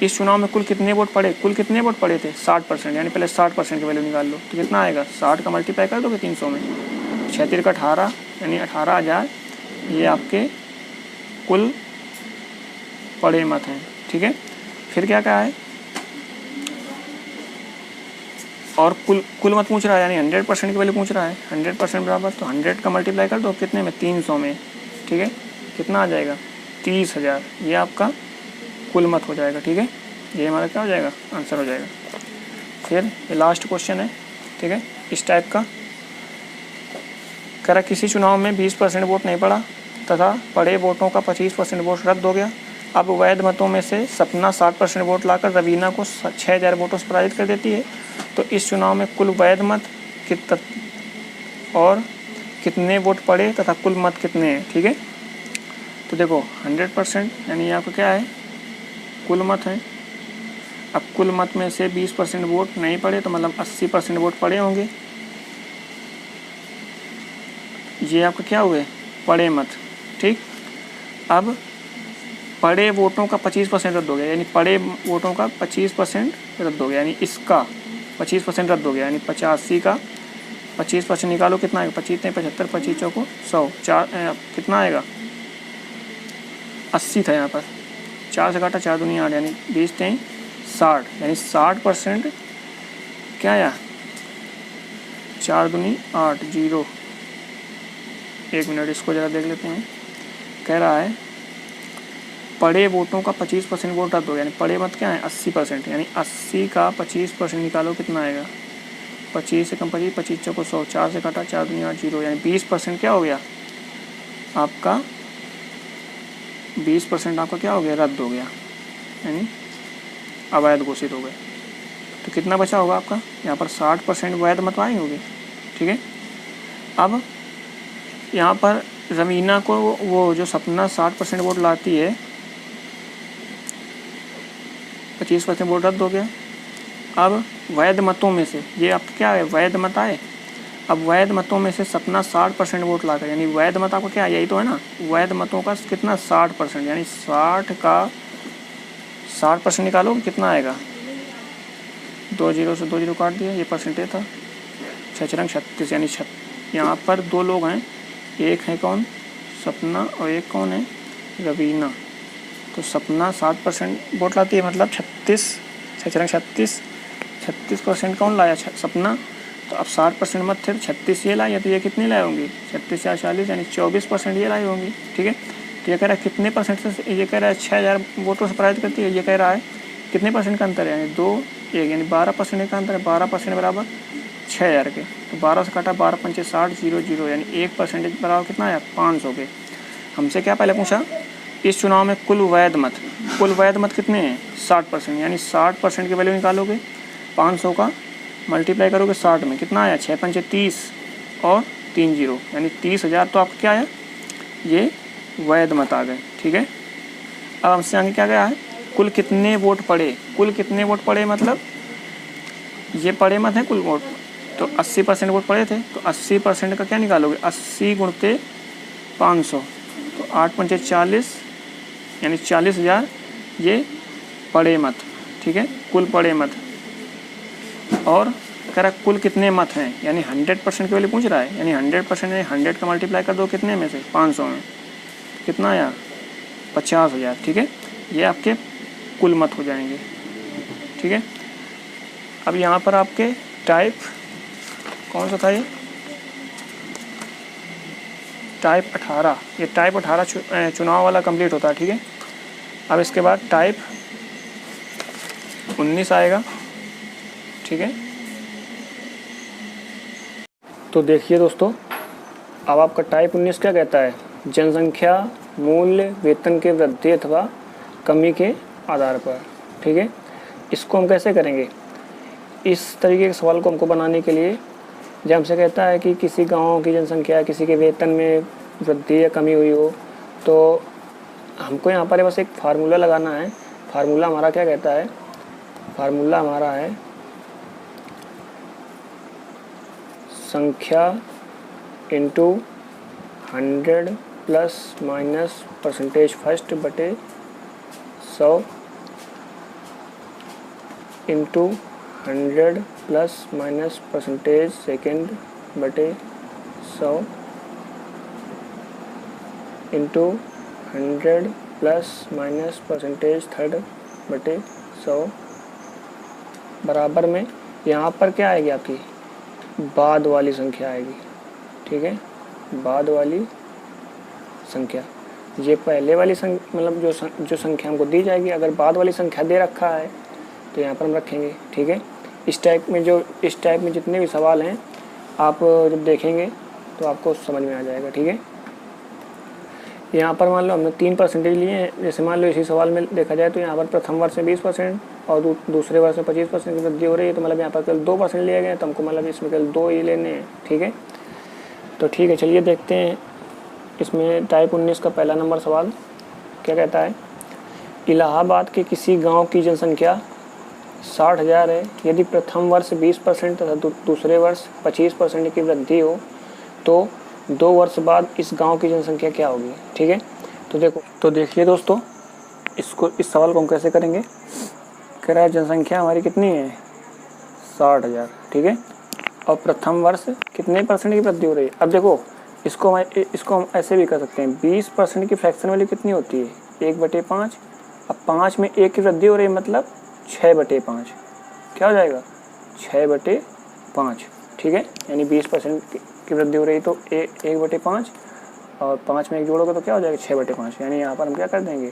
इस चुनाव में कुल कितने वोट पड़े, थे 60%, यानी पहले 60% की वैल्यू निकाल लो, तो कितना आएगा, 60 का मल्टीप्लाई कर दोगे 300 में, 36 का 18, यानी 18,000 ये आपके कुल पड़े मत हैं, ठीक है। फिर क्या कहा है, और कुल मत पूछ रहा है, यानी 100% की वैल्यू पूछ रहा है, 100% बराबर, तो 100 का मल्टीप्लाई कर दो कितने में, 300 में, ठीक है। कितना आ जाएगा 30,000, ये आपका कुल मत हो जाएगा, ठीक है। ये हमारा क्या हो जाएगा, आंसर हो जाएगा। फिर ये लास्ट क्वेश्चन है, ठीक है, इस टाइप का। कह रहा किसी चुनाव में 20% वोट नहीं पड़ा तथा पड़े वोटों का 25% वोट रद्द हो गया। अब वैध मतों में से सपना 60% वोट लाकर रवीना को 6000 वोटों से पराजित कर देती है। तो इस चुनाव में कुल वैध मत और कितने वोट पड़े तथा कुल मत कितने हैं, ठीक है। तो देखो 100% यानी यहाँ पर क्या है, कुल मत है। अब कुल मत में से 20% वोट नहीं पड़े, तो मतलब 80% वोट पड़े होंगे। ये आपका क्या हुए, पड़े मत, ठीक। अब पड़े वोटों का 25% रद्द हो गया, यानी पड़े वोटों का 25% रद्द हो गया, यानी इसका 25% रद्द हो गया, यानी 85 का 25% निकालो, कितना आएगा, 25 नहीं 75, 25 चौको 100, 4 कितना आएगा 80 था यहाँ पर, 4 से काटा 4 दूनी 8, यानी 20 3 60, यानी 60% क्या आया, 4 दूनी 8 0। 1 मिनट इसको ज़रा देख लेते हैं। कह रहा है पड़े वोटों का 25% वोट रद्द हो गया, यानी पड़े मत क्या है 80%, यानी 80 का 25% निकालो, कितना आएगा, 25 से कम 25, 25 चौको 100, 4 से काटा 4 दूनी 8 0, यानी 20% क्या हो गया आपका, 20% आपका क्या हो गया, रद्द हो गया, यानी अवैध घोषित हो गए। तो कितना बचा होगा आपका, यहाँ पर 60% वैध मत आए होंगे, ठीक है। अब यहाँ पर रवीना को वो जो सपना 60% वोट लाती है, 25% वोट रद्द हो गया। अब वैध मतों में से, ये आपका क्या है, वैध मत आए। अब वैध मतों में से सपना 60% वोट लाकर, यानी वैध मत आपका क्या, यही तो है ना, वैध मतों का कितना 60%, यानी 60 का 60% निकालो, कितना आएगा, 2 0 से 2 0 काट दिया, ये परसेंटेज था, 6 36, यानी यहाँ पर दो लोग हैं, एक है कौन, सपना, और एक कौन है, रवीना। तो सपना 60% वोट लाती है, मतलब 36% कौन लाया, सपना। तो अब 60% मत थे, तो 36 ये लाई है, तो ये कितनी लाई होंगी, 36 4 40, यानी 24% ये लाई होंगी, ठीक है। तो ये कह रहा है कितने परसेंट से, ये कह रहा है 6000 वोटों से पराजित करती है, ये कह रहा है कितने परसेंट का अंतर है, यानी 2 1, यानी 12% का अंतर है, 12% बराबर 6000 के। तो 12 से काटा, 12 पंचे 60 0 0, यानी 1% बराबर कितना आया, 500 के। हमसे क्या पहले पूछा, इस चुनाव में कुल वैध मत कितने हैं, 60%, यानी 60% की वैल्यू निकालोगे, 500 का मल्टीप्लाई करोगे 60 में, कितना आया, 6 पंचे 30 और 3 0, यानी 30,000। तो आपका क्या आया, ये वैध मत आ गए, ठीक है। अब हमसे आगे क्या गया है, कुल कितने वोट पड़े, मतलब ये पड़े मत है कुल वोट, तो 80% वोट पड़े थे, तो 80% का क्या निकालोगे, 80 गुणते 500, तो 8 पंचे 40, यानी 40,000 ये पड़े मत, ठीक है, कुल पड़े मत। और कह रहा कुल कितने मत हैं, यानी 100% की वैल्यू पूछ रहा है, यानी 100% यानी 100 का मल्टीप्लाई कर दो कितने में से, 500 में, कितना आया, 50,000, ठीक है। ये आपके कुल मत हो जाएंगे, ठीक है। अब यहाँ पर आपके टाइप कौन सा था, ये टाइप 18, ये टाइप 18 चुनाव वाला कंप्लीट होता है, ठीक है। अब इसके बाद टाइप 19 आएगा, ठीक है। तो देखिए दोस्तों, अब आपका टाइप 19 क्या कहता है, जनसंख्या मूल्य वेतन के वृद्धि अथवा कमी के आधार पर। ठीक है, इसको हम कैसे करेंगे, इस तरीके के सवाल को हमको बनाने के लिए जब हमसे कहता है कि किसी गांव की जनसंख्या किसी के वेतन में वृद्धि या कमी हुई हो, तो हमको यहाँ पर बस एक फार्मूला लगाना है। फार्मूला हमारा क्या कहता है, फार्मूला हमारा है संख्या into 100 plus minus percentage first बटे 100 into 100 plus minus percentage second बटे 100 into 100 plus minus percentage third बटे 100 बराबर में यहाँ पर क्या आएगी, आपकी बाद वाली संख्या आएगी। ठीक है, बाद वाली संख्या, ये पहले वाली संख्या मतलब जो संख्या हमको दी जाएगी, अगर बाद वाली संख्या दे रखा है तो यहाँ पर हम रखेंगे। ठीक है, इस टाइप में जितने भी सवाल हैं आप जब देखेंगे तो आपको समझ में आ जाएगा। ठीक है, यहाँ पर मान लो हमने 3% लिए हैं, जैसे मान लो इसी सवाल में देखा जाए तो यहाँ पर प्रथम वर्ष में 20% और दूसरे वर्ष में 25% की वृद्धि हो रही है, तो मतलब यहाँ पर केवल 2% लिए गए, तो हमको मतलब इसमें केवल 2 ही लेने हैं। ठीक है, तो ठीक है, चलिए देखते हैं इसमें टाइप 19 का पहला नंबर सवाल क्या कहता है। इलाहाबाद के किसी गाँव की जनसंख्या 60,000 है, यदि प्रथम वर्ष 20% तथा दूसरे वर्ष 25% की वृद्धि हो तो 2 वर्ष बाद इस गांव की जनसंख्या क्या होगी। ठीक है, तो देखिए दोस्तों, इस सवाल को हम कैसे करेंगे। कह रहा है जनसंख्या हमारी कितनी है 60,000। ठीक है, और प्रथम वर्ष कितने परसेंट की वृद्धि हो रही है। अब देखो, इसको हम ऐसे भी कर सकते हैं, 20% की फ्रैक्शन वैल्यू कितनी होती है 1/5। अब 5 में 1 की वृद्धि हो रही है, मतलब 6/5 क्या हो जाएगा 6/5। ठीक है, यानी 20% की वृद्धि हो रही तो 1/5 और 5 में 1 जोड़ोगे तो क्या हो जाएगा 6/5। यानी यहाँ पर हम क्या कर देंगे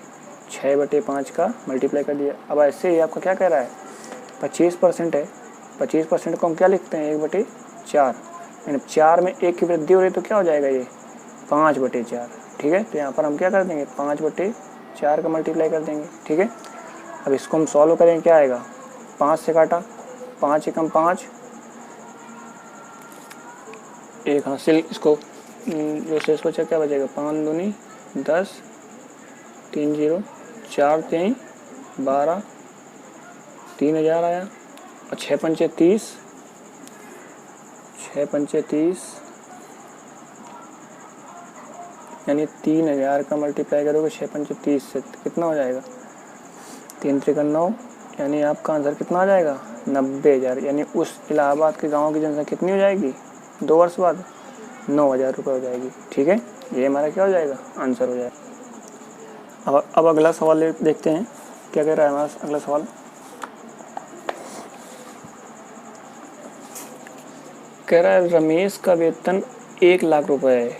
6/5 का मल्टीप्लाई कर दिया। अब ऐसे ही आपका क्या कह रहा है 25% है, 25% को हम क्या लिखते हैं 1/4, यानी 4 में 1 की वृद्धि हो रही तो क्या हो जाएगा ये 5/4। ठीक है, तो यहाँ पर हम क्या कर देंगे 5/4 का मल्टीप्लाई कर देंगे। ठीक है, अब इसको हम सॉल्व करेंगे, क्या आएगा 5 से काटा, 5 एकम 5, एक हासिल, इसको जो शेष बचा क्या बचेगा 5 दूनी 10, 3 0, 4 3 12, 3000 आया, और 6 पंचे 30, 6 पंचे 30, यानी 3000 का मल्टीप्लाई करोगे 6 पंचे 30 से कितना हो जाएगा 3 त्रिक 9, यानी आपका आंसर कितना आ जाएगा 90,000। यानी उस इलाहाबाद के गांव की जनसंख्या कितनी हो जाएगी 2 वर्ष बाद 9,000 रुपये हो जाएगी। ठीक है, ये हमारा क्या हो जाएगा आंसर हो जाएगा। अब अगला सवाल देखते हैं क्या कह रहा है हमारा अगला सवाल। कह रहा है रमेश का वेतन 1 लाख रुपए है,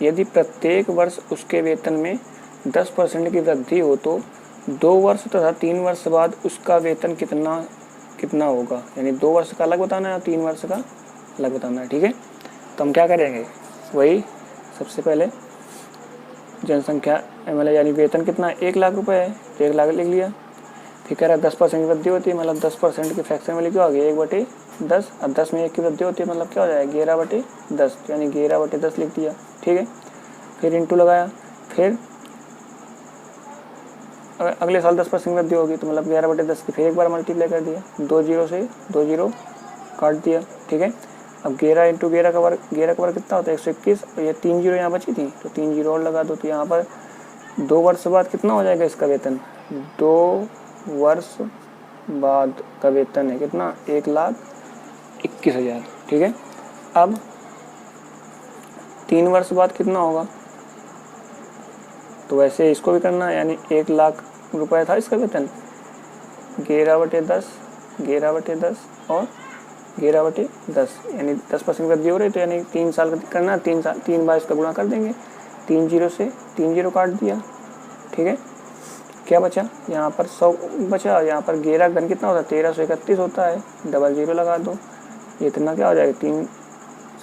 यदि प्रत्येक वर्ष उसके वेतन में 10% की वृद्धि हो तो 2 वर्ष तथा 3 वर्ष बाद उसका वेतन कितना होगा। यानी 2 वर्ष का अलग बताना है और 3 वर्ष का अलग बताना है। ठीक है, तो हम क्या करेंगे, वही सबसे पहले जनसंख्या मतलब यानी वेतन कितना 1 लाख रुपए है तो 1 लाख लिख लिया। फिर कह रहा है 10% की वृद्धि होती है, मतलब 10% की फ्रैक्शन वाली क्या होगी 1/10, और 10 में 1 की वृद्धि होती है मतलब क्या हो जाएगा 11/10, यानी 11/10 लिख दिया। ठीक है, फिर इंटू लगाया, फिर अगले साल 10% वृद्धि होगी तो मतलब 11/10 की फिर एक बार मल्टीप्लाई कर दिया, 2 0 से 2 0 काट दिया। ठीक है, अब 11 इंटू 11 का वर्ग कितना होता है 121, और ये 3 0 यहाँ बची थी तो 3 0 और लगा दो, तो यहाँ पर 2 वर्ष बाद कितना हो जाएगा इसका वेतन 2 वर्ष बाद का वेतन है कितना 1,21,000। ठीक है, अब 3 वर्ष बाद कितना होगा, तो वैसे इसको भी करना है, यानी 1 लाख रुपए था इसका वेतन, 11/10 और 11/10, यानी 10% वृद्धि हो रही तो यानी 3 साल का करना, 3 बार इसका गुणा कर देंगे, 3 0 से 3 0 काट दिया। ठीक है, क्या बचा, यहाँ पर 100 बचा, यहाँ पर 11 घन कितना होता है, 1331 होता है, डबल जीरो लगा दो, ये इतना क्या हो जाएगा, 3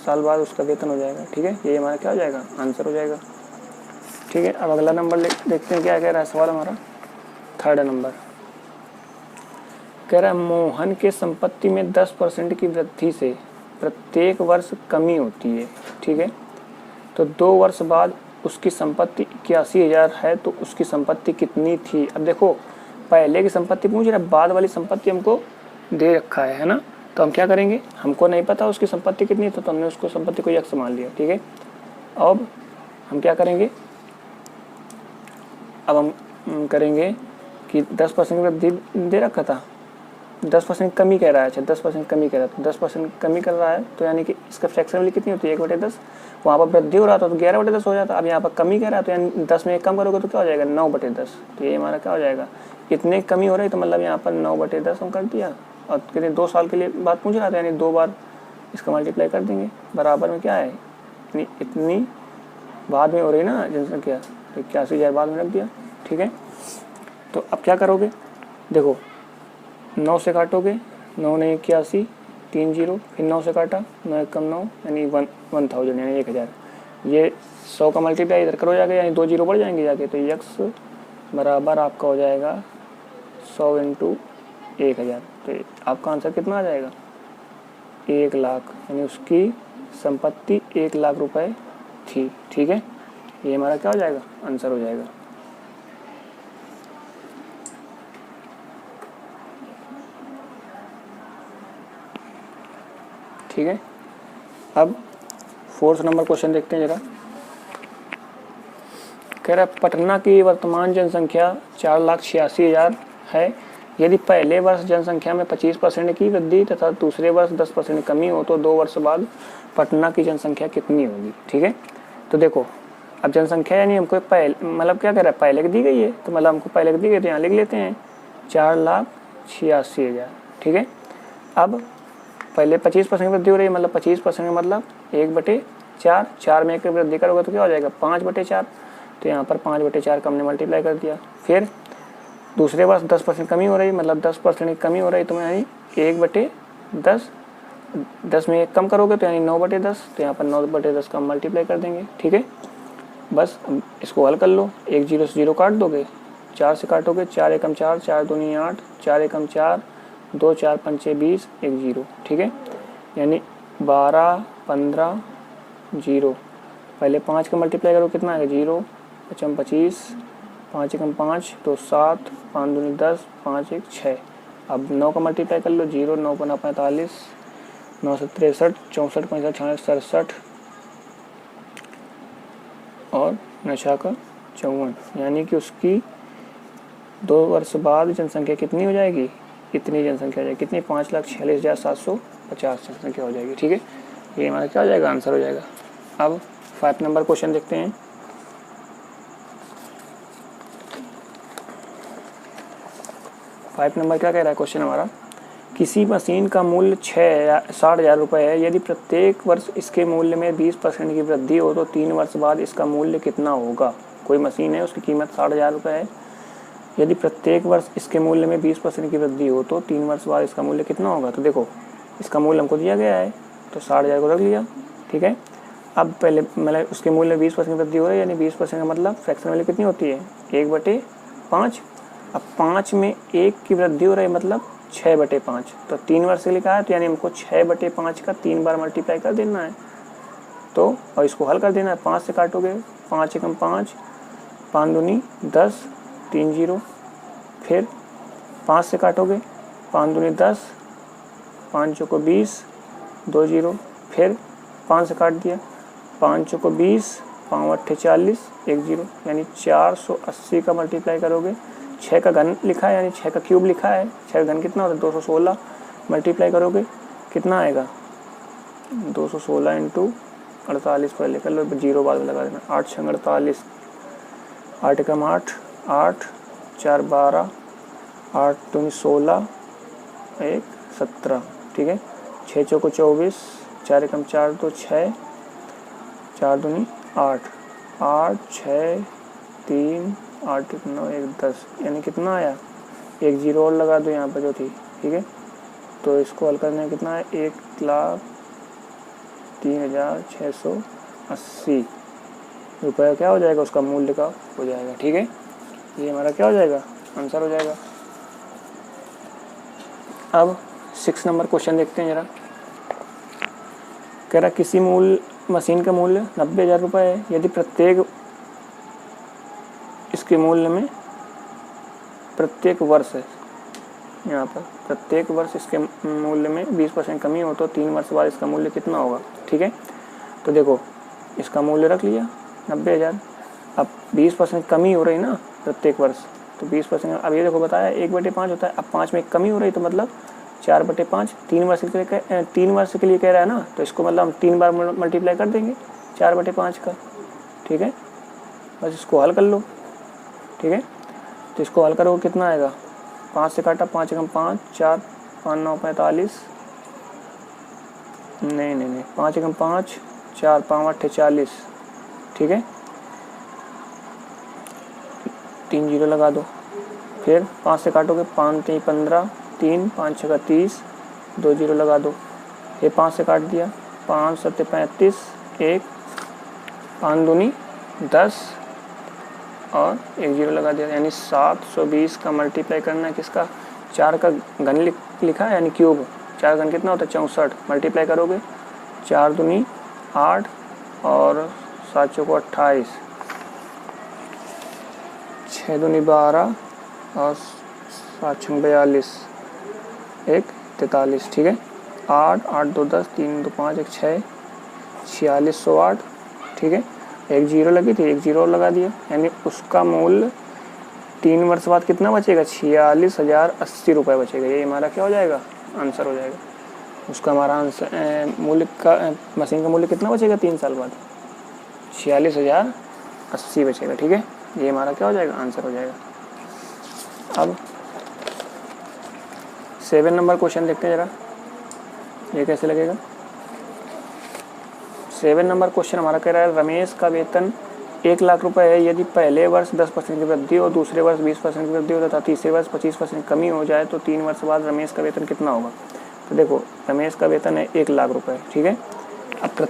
साल बाद उसका वेतन हो जाएगा। ठीक है, ये हमारा क्या हो जाएगा, आंसर हो जाएगा। ठीक है, अब अगला नंबर देखते हैं क्या कह रहा है सवाल हमारा। थर्ड नंबर कह रहा है मोहन के संपत्ति में 10% की वृद्धि से प्रत्येक वर्ष कमी होती है। ठीक है, तो 2 वर्ष बाद उसकी संपत्ति 81,000 है, तो उसकी संपत्ति कितनी थी। अब देखो पहले की संपत्ति पूछ रहा है, बाद वाली संपत्ति हमको दे रखा है ना, तो हम क्या करेंगे, हमको नहीं पता उसकी संपत्ति कितनी, तो हमने उसको संपत्ति को x मान लिया। ठीक है, अब हम क्या करेंगे, अब हम करेंगे कि 10% वृद्धि दे रखा था, 10% कमी कह रहा है, अच्छा 10% कमी कह रहा है, तो 10% कमी कर रहा है, तो यानी कि इसका फ्रैक्शन वैल्यू कितनी होती है, 1/10। वहाँ पर वृद्धि हो रहा था तो 11/10 हो जाता। अब यहाँ पर कमी कह रहा है, तो यानी 10 में 1 कम करोगे तो क्या हो जाएगा, 9/10। तो ये हमारा क्या हो जाएगा, इतने कमी हो रही, तो मतलब यहाँ पर 9/10 हम कर दिया, और कितने 2 साल के लिए बात पूछ रहा था, यानी 2 बार इसका मल्टीप्लाई कर देंगे। बराबर में क्या है, इतनी बाद में हो रही ना जनसंख्या, तो 81,000 बाद में रख दिया। ठीक है, तो अब क्या करोगे, देखो 9 से काटोगे, 9 ने 81, 3 जीरो, फिर 9 से काटा, 9 1 कम 9, यानी 1000 यानी 1000। ये 100 का मल्टीप्लाई इधर करो जाके, यानी 2 जीरो बढ़ जाएंगे जाके, तो x बराबर आपका हो जाएगा 100 × 1000। तो आपका आंसर कितना आ जाएगा, 1 लाख, यानी उसकी संपत्ति 1 लाख रुपए थी। ठीक है, ये हमारा क्या हो जाएगा, आंसर हो जाएगा। ठीक है, अब 4th नंबर क्वेश्चन देखते हैं जरा। कह रहा है पटना की वर्तमान जनसंख्या 4,86,000 है। यदि पहले वर्ष जनसंख्या में 25% की वृद्धि तथा दूसरे वर्ष 10% कमी हो, तो 2 वर्ष बाद पटना की जनसंख्या कितनी होगी। ठीक है, तो देखो अब जनसंख्या यानी हमको पहले, मतलब क्या कह रहा है, पहले की दी गई है, तो मतलब हमको पहले की दी गई, तो यहाँ लिख लेते हैं 4,86,000। ठीक है, अब पहले 25% वृद्धि हो रही है, मतलब 25% मतलब 1/4, 4 में 1 वृद्धि करोगे तो क्या हो जाएगा, 5/4। तो यहाँ पर 5/4 का हमने मल्टीप्लाई कर दिया। फिर दूसरे वर्ष 10% कमी हो रही, मतलब 10% की कमी हो रही, तो यानी 1/10, 10 में 1 कम करोगे तो यानी 9/10, तो यहाँ पर 9/10 का मल्टीप्लाई कर देंगे। ठीक है, बस इसको हल कर लो, 1 जीरो से 0 काट दोगे, 4 से काटोगे, 4 एकम 4, 4 दूनी 8, 4 एकम 4, 2 4 5 20, 1 जीरो। ठीक है, यानी 12 15 0, पहले 5 का मल्टीप्लाई करो, कितना आएगा, 0 5 25, 5 एकम 5, तो 7, 5 दूनी 10, 5 1 6। अब 9 का मल्टीप्लाई कर लो, 0 9 5 45, 9 से 63, 64 65 66 67 और 9 का 54, यानी कि उसकी 2 वर्ष बाद जनसंख्या कितनी हो जाएगी, इतनी जनसंख्या हो जाएगी, कितनी, 5,46,750 जनसंख्या हो जाएगी। ठीक है, ये हमारा क्या हो जाएगा, आंसर हो जाएगा। अब 5 नंबर क्वेश्चन देखते हैं। 5 नंबर क्या कह रहा है क्वेश्चन हमारा, किसी मशीन का मूल्य 60,000 रुपये है। यदि प्रत्येक वर्ष इसके मूल्य में 20% की वृद्धि हो, तो 3 वर्ष बाद इसका मूल्य कितना होगा। कोई मशीन है, उसकी कीमत 60,000 रुपये है। यदि प्रत्येक वर्ष इसके मूल्य में 20% की वृद्धि हो, तो 3 वर्ष बाद इसका मूल्य कितना होगा। तो देखो इसका मूल्य हमको दिया गया है, तो 60,000 को रख लिया। ठीक है, अब पहले मतलब उसके मूल्य में 20% की वृद्धि हो रही है, यानी 20% का मतलब फ्रैक्शन वैल्यू कितनी होती है, 1/5। अब 5 में 1 की वृद्धि हो रही है, मतलब 6/5। तो 3 वर्ष से लिखा है, तो यानी हमको 6/5 का 3 बार मल्टीप्लाई कर देना है, तो और इसको हल कर देना है। 5 से काटोगे, 5 एकम 5, 5 दूनी 10, 3 जीरो, फिर 5 से काटोगे, 5 दूनी 10, 5 चौको 20, 2 जीरो, फिर 5 से काट दिया, 5 चौको 20, 5 अट्ठे 40, 1 जीरो, यानी 480 का मल्टीप्लाई करोगे। 6 का घन लिखा है, यानी 6 का क्यूब लिखा है, 6 का घन कितना होता है, 216, मल्टीप्लाई करोगे कितना आएगा, 216 × 48 पर लेकर लो, 0 बाद में लगा देना, 8 6 48, 8 एकम 8, 8 4 12, 8 दूनी 16, 1 17। ठीक है, 6 चौको 24, 4 एकम 4 तो 6, 4 दूनी 8, 8 6 3 8 1 9 1 10, यानी कितना आया, एक जीरो और लगा दो यहाँ पर जो थी, ठीक है। तो इसको हल करने में कितना है, 1,03,680 रुपये क्या हो जाएगा, उसका मूल्य का हो जाएगा, ठीक है। ये हमारा क्या हो जाएगा, आंसर हो जाएगा। अब 6 नंबर क्वेश्चन देखते हैं जरा। कह रहा किसी मशीन का मूल्य 90,000 रुपये है, यदि प्रत्येक इसके मूल्य में प्रत्येक वर्ष है, यहाँ पर प्रत्येक वर्ष इसके मूल्य में 20% कमी हो तो 3 वर्ष बाद इसका मूल्य कितना होगा, ठीक है। तो देखो इसका मूल्य रख लिया 90,000, अब 20% कमी हो रही ना प्रत्येक वर्ष, तो 20%, अब ये देखो बताया 1/5 होता है, अब 5 में कमी हो रही तो मतलब 4/5, 3 वर्ष के लिए कह रहा है ना, तो इसको मतलब हम 3 बार मल्टीप्लाई कर देंगे 4/5 का, ठीक है। बस इसको हल कर लो, ठीक है। तो इसको हल करोगे कितना आएगा, 5 से काटा, 5 एकम 5, 4 5 9 45, नहीं 5 एकम 5, 4 5 8 40, ठीक है। 3 जीरो लगा दो, फिर 5 से काटोगे, 5 3 15, 3 5 6 30, 2 जीरो लगा दो, फिर 5 से काट दिया, 5 7 35, 1 5 दूनी 10 और 1 जीरो लगा दिया, यानी 720 का मल्टीप्लाई करना है किसका, 4 का घन लिखा है यानी क्यूब, 4 घन कितना होता है 64, मल्टीप्लाई करोगे 4 दूनी 8 और 7 चौको 28, 6 दूनी 12 और 7 छंग 42, 1 43, ठीक है। 8 8 2 10, 3 2 5, 1 6, 4608, ठीक है। 1 जीरो लगी थी, 1 जीरो और लगा दिया, यानी उसका मूल्य 3 वर्ष बाद कितना बचेगा, 46,080 रुपये बचेगा। ये हमारा क्या हो जाएगा, आंसर हो जाएगा। उसका हमारा आंसर मूल्य का मशीन का मूल्य कितना बचेगा 3 साल बाद, 46,080 बचेगा, ठीक है। ये हमारा क्या हो जाएगा, आंसर हो जाएगा। अब 7 नंबर क्वेश्चन देखते हैं जरा, ये कैसे लगेगा। 7 नंबर क्वेश्चन हमारा कह रहा है रमेश का वेतन 1 लाख रुपए है, यदि पहले वर्ष 10% की वृद्धि हो, दूसरे वर्ष 20% की वृद्धि हो तथा तीसरे वर्ष 25% कमी हो जाए तो 3 वर्ष बाद रमेश का वेतन कितना होगा। तो देखो रमेश का वेतन है 1 लाख रुपए, ठीक है। अब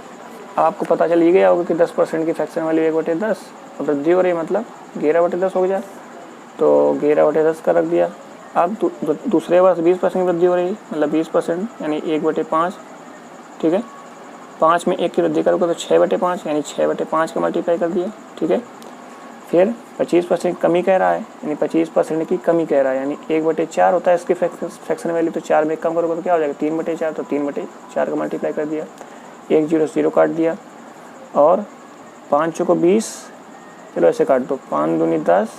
आपको पता चल ही गया होगा कि 10% की फ्रैक्शन वैल्यू 1/10 और वृद्धि हो रही है मतलब 11/10 हो गया, तो 11/10 का रख दिया। अब दूसरे वर्ष 20% की वृद्धि हो रही है मतलब 20% यानी 1/5, ठीक है। 5 में 1 की वृद्धि करोगे तो 6/5 यानी 6/5 का मल्टीप्लाई कर दिया, ठीक है। फिर 25% कमी कह रहा है यानी 25% की कमी कह रहा है यानी 1/4 होता है इसकी फ्रैक्शन वैल्यू, तो 4 में कम करोगे तो क्या हो जाएगा 3/4, तो 3/4 का मल्टीप्लाई कर दिया, 1 जीरो जीरो काट दिया और 5 चौको 20, चलो ऐसे काट दो, 5 दूनी 10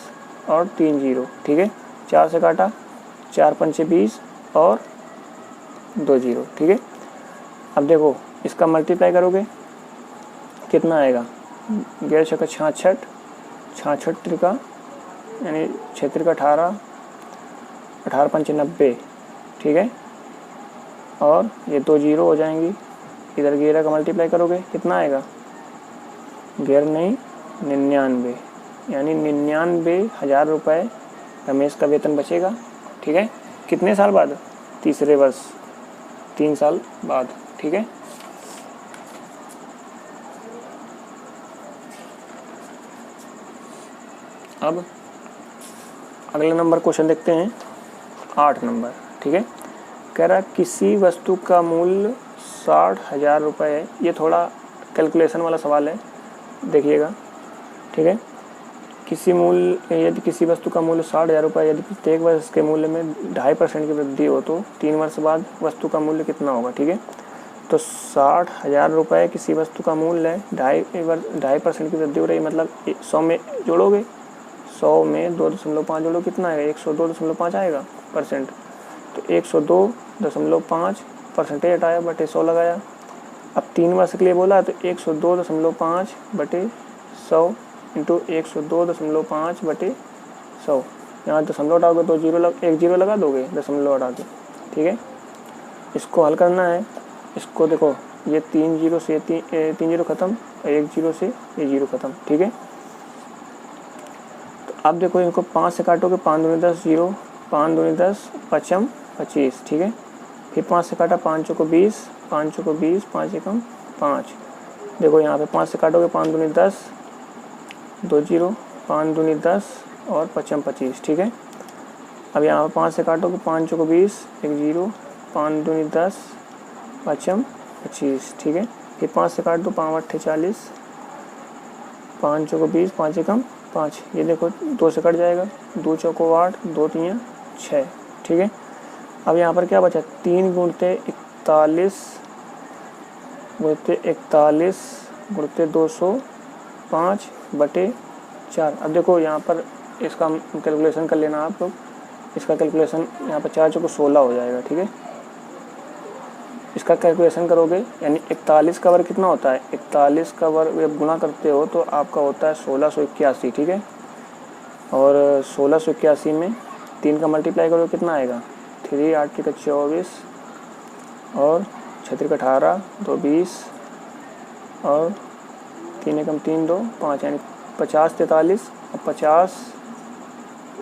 और 3 जीरो, ठीक है। 4 से काटा, 4 पंचे 20 और 2 जीरो, ठीक है। अब देखो इसका मल्टीप्लाई करोगे कितना आएगा, 11 छक्का 66, 66 त्रिका यानी 6 त्रिका 18, 18 पंचे 90, ठीक है। और ये 2 जीरो हो जाएंगी, इधर 11 का मल्टीप्लाई करोगे कितना आएगा, 11 नहीं 99, यानी 99,000 रुपये रमेश का वेतन बचेगा, ठीक है। कितने साल बाद, तीसरे वर्ष 3 साल बाद, ठीक है। अब अगले नंबर क्वेश्चन देखते हैं 8 नंबर, ठीक है। कह रहा किसी वस्तु का मूल्य 60,000 रुपये है, ये थोड़ा कैलकुलेशन वाला सवाल है, देखिएगा, ठीक है। यदि किसी वस्तु का मूल्य 60,000 रुपये, यदि प्रत्येक वर्ष के मूल्य में 2.5% की वृद्धि हो तो 3 वर्ष बाद वस्तु का मूल्य कितना होगा, ठीक है। तो 60,000 रुपये किसी वस्तु का मूल्य है, 2.5% की वृद्धि हो रही, मतलब 100 में जोड़ोगे, 100 में 2.5 जोड़ो कितना आएगा, 102.5 आएगा परसेंट, तो 102.5 परसेंटेज हटाया बटे 100 लगाया। अब 3 वर्ष के लिए बोला तो 102.5 बटे 100 इंटू 102.5 बटे 100, यहाँ दशमलव हटाओगे तो 1 जीरो लगा दोगे दशमलव हटा के, ठीक है। इसको हल करना है, इसको देखो ये 3 जीरो से 3 जीरो खत्म, 1 जीरो से ये जीरो खत्म, ठीक है। तो अब देखो इनको 5 से काटोगे, 5 दूनी 10 0, 5 दूनी 10, 5 25, ठीक है। फिर 5 से काटा, 5 चौको 20, 5 चौको 20, 5 एकम 5। देखो यहाँ पे 5 से काटोगे, 5 दूनी 10, 2 0, 5 दूनी 10 और 5 25, ठीक है। अब यहाँ पे 5 से काटोगे, 5 चौको 20, 1 0, 5 दूनी 10, 5 25, ठीक है। फिर 5 से काट दो, 5 8 40, 5 चौको 20, 5 एकम 5। ये देखो 2 से कट जाएगा, 2 चौको 8, 2 3 6, ठीक है। अब यहाँ पर क्या बचा, 3 गुणते 41 गुणते 205 बटे 4। अब देखो यहाँ पर इसका कैलकुलेशन कर लेना आप लोग। इसका कैलकुलेशन यहाँ पर 4 चौको 16 हो जाएगा, ठीक है। इसका कैलकुलेशन करोगे यानी 41 का वर्ग कितना होता है, 41 का वर्ग जब गुणा करते हो तो आपका होता है 1681, ठीक है। और 1681 में 3 का मल्टीप्लाई करोगे कितना आएगा, 3 8 का 24 और 6 का 18, 2 20 और 3 एकम 3 2 5, यानी 50 43। अब 50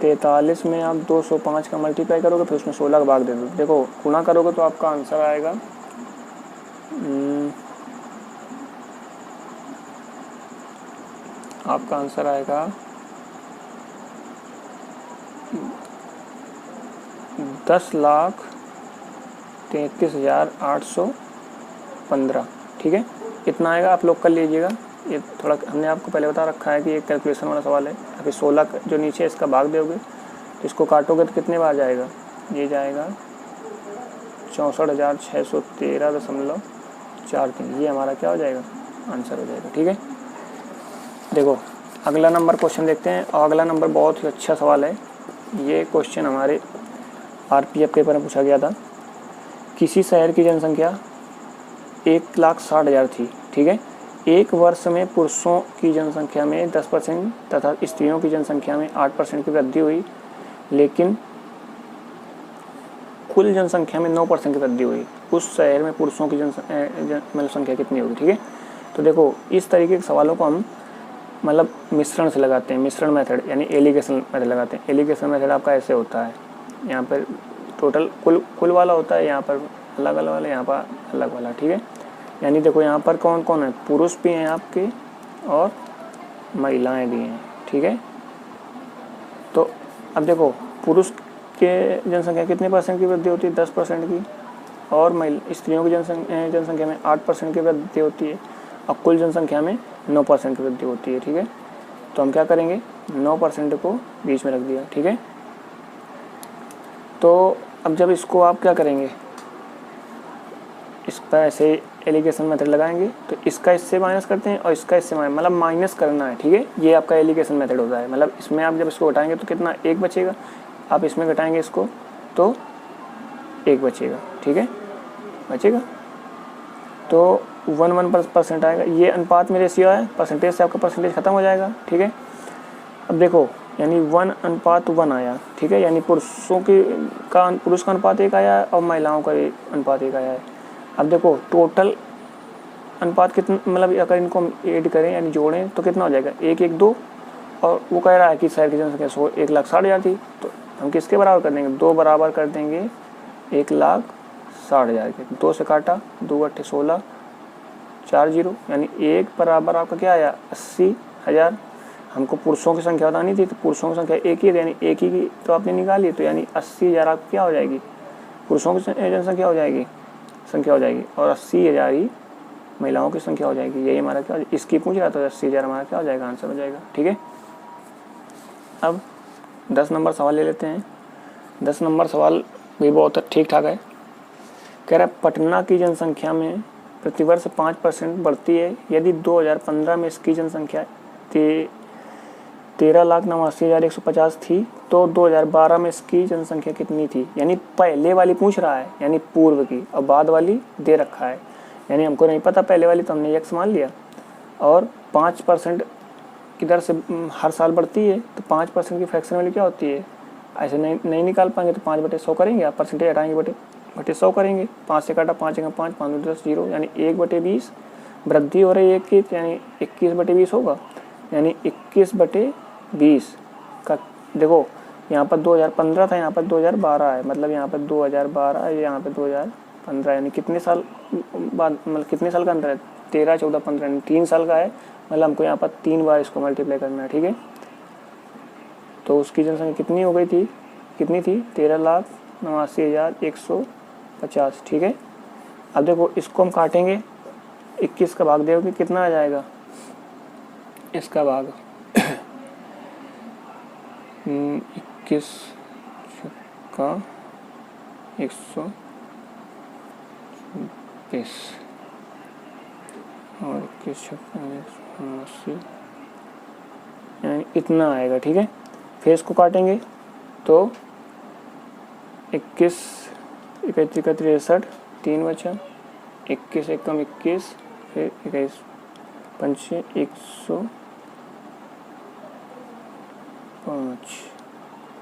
43 में आप 205 का मल्टीप्लाई करोगे, फिर उसमें 16 का भाग दे दो। देखो गुणा करोगे तो आपका आंसर आएगा आपका आंसर आएगा 10,33,815, ठीक है। इतना आएगा, आप लोग कर लीजिएगा। ये थोड़ा हमने आपको पहले बता रखा है कि ये कैलकुलेशन वाला सवाल है। अभी 16 जो नीचे है इसका भाग दोगे तो इसको काटोगे तो कितने बार जाएगा, ये जाएगा 64,613.43। ये हमारा क्या हो जाएगा, आंसर हो जाएगा, ठीक है। देखो अगला नंबर क्वेश्चन देखते हैं, और अगला नंबर बहुत ही अच्छा सवाल है। ये क्वेश्चन हमारे RPF पेपर में पूछा गया था। किसी शहर की जनसंख्या 1,60,000 थी, ठीक है। एक वर्ष में पुरुषों की जनसंख्या में 10% तथा स्त्रियों की जनसंख्या में 8% की वृद्धि हुई, लेकिन कुल जनसंख्या में 9% की वृद्धि हुई। उस शहर में पुरुषों की जनसंख्या कितनी होगी, ठीक है। तो देखो इस तरीके के सवालों को हम मतलब मिश्रण से लगाते हैं, मिश्रण मेथड यानी एलिगेशन मेथड लगाते हैं। एलिगेशन मेथड आपका ऐसे होता है, यहाँ पर टोटल कुल वाला होता है, यहाँ पर अलग अलग वाला, यहाँ पर अलग वाला, ठीक है। यानी देखो यहाँ पर कौन कौन है, पुरुष भी हैं आपके और महिलाएं भी हैं, ठीक है। तो अब देखो पुरुष के जनसंख्या कितने % की वृद्धि होती है, 10% की, और स्त्रियों की जनसंख्या में 8% की वृद्धि होती है, और कुल जनसंख्या में 9% की वृद्धि होती है, ठीक है। तो हम क्या करेंगे, 9% को बीच में रख दिया, ठीक है। तो अब जब इसको आप क्या करेंगे, इस पर ऐसे एलिगेशन मेथड लगाएंगे, तो इसका इससे माइनस करते हैं और इसका इससे मतलब माइनस करना है, ठीक है। ये आपका एलिगेशन मेथड होता है। मतलब इसमें आप जब इसको घटाएंगे तो कितना, 1 बचेगा, आप इसमें घटाएंगे इसको तो 1 बचेगा, ठीक है, बचेगा। तो 1% आएगा। ये अनुपात में रेशियो है, परसेंटेज से आपका परसेंटेज खत्म हो जाएगा, ठीक है। अब देखो यानी 1:1 आया, ठीक है, यानी पुरुष का अनुपात 1 आया है और महिलाओं का अनुपात 1 आया है। अब देखो टोटल अनुपात कितना, मतलब अगर इनको हम ऐड करें यानी जोड़ें तो कितना हो जाएगा, 1 1 2, और वो कह रहा है कि शहर की जनसंख्या 1,60,000 थी, तो हम किसके बराबर कर देंगे, 2 बराबर कर देंगे 1,60,000 के। 2 से काटा, 2 8 16, 4 0, यानी 1 बराबर आपका क्या आया, 80,000। हमको पुरुषों की संख्या बतानी थी, तो पुरुषों की संख्या 1 ही है, यानी 1 ही की तो आपने निकाली, तो यानी 80,000 आपकी क्या हो जाएगी, पुरुषों की जनसंख्या हो जाएगी, और 80,000 ही महिलाओं की संख्या हो जाएगी। यही हमारा क्या, इसकी पूछ रहा था, 80,000 हमारा क्या हो जाएगा, आंसर हो जाएगा, ठीक है। अब 10 नंबर सवाल ले लेते हैं। 10 नंबर सवाल भी बहुत ठीक ठाक है। कह रहा है पटना की जनसंख्या में प्रतिवर्ष 5% बढ़ती है, यदि 2015 में इसकी जनसंख्या 13,89,150 थी, तो 2012 में इसकी जनसंख्या कितनी थी। यानी पहले वाली पूछ रहा है, यानी पूर्व की, और बाद वाली दे रखा है। यानी हमको नहीं पता पहले वाली, तो हमने x मान लिया, और 5% की दर से हर साल बढ़ती है, तो 5% की फ्रैक्शन वैल्यू क्या होती है, ऐसे नहीं निकाल पाएंगे तो 5/100 करेंगे, आप परसेंटेज हटाएंगे बटे 100 करेंगे। 5 से काटा, 5 1 5, 5 10 0, यानी 1/20 वृद्धि हो रही है 1 की, यानी 21/20 होगा, यानी 21/20 का देखो यहाँ पर 2015 था, यहाँ पर 2012 है, मतलब यहाँ पर 2012 है, यहाँ पर 2015, यानी कितने साल बाद, मतलब कितने साल का अंतर है, 13, 14, 15 यानी 3 साल का है। मतलब हमको यहाँ पर 3 बार इसको मल्टीप्लाई करना है, ठीक है। तो उसकी जनसंख्या कितनी हो गई थी, कितनी थी, 13,89,150, ठीक है। अब देखो इसको हम काटेंगे, 21 का भाग दोगे कितना आ जाएगा, इसका भाग 21 का 120 और 21 80, यानी इतना आएगा, ठीक है। फिर इसको काटेंगे तो 21 31 63 3 बचा, 21 एकम 21, फिर 21 पंचे 105,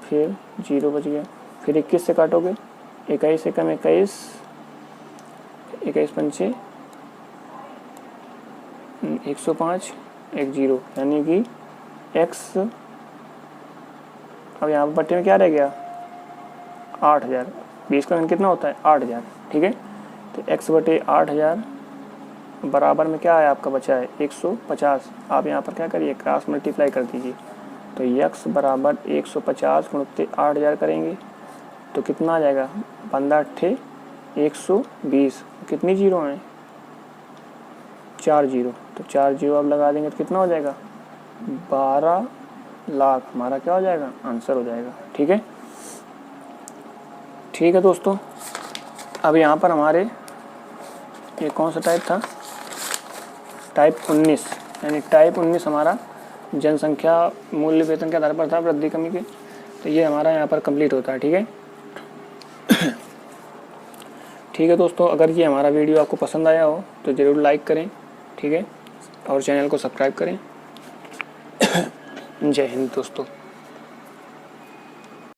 फिर 0 बच गया, फिर 21 से काटोगे 21 एकम 21, 21 पंचे 105, 1 0, यानी कि x, अब यहाँ पर बट्टे में क्या रह गया, 8000, 20 का घन कितना होता है 8000, ठीक है। तो x बटे 8000 बराबर में क्या है आपका बचा है 150। आप यहाँ पर क्या करिए, क्रॉस मल्टीप्लाई कर दीजिए, तो x बराबर 150 गुणित 8000 करेंगे तो कितना आ जाएगा, 15 120, कितनी जीरो हैं, 4 जीरो, तो 4 जीरो आप लगा देंगे तो कितना हो जाएगा, 12 लाख हमारा क्या हो जाएगा, आंसर हो जाएगा, ठीक है। ठीक है दोस्तों, अब यहाँ पर हमारे ये कौन सा टाइप था, टाइप 19, यानी टाइप 19 हमारा जनसंख्या मूल्य वेतन के आधार पर था, वृद्धि कमी के। तो ये हमारा यहाँ पर कंप्लीट होता है, ठीक है। ठीक है दोस्तों, अगर ये हमारा वीडियो आपको पसंद आया हो तो ज़रूर लाइक करें, ठीक है, और चैनल को सब्सक्राइब करें। जय हिंद दोस्तों।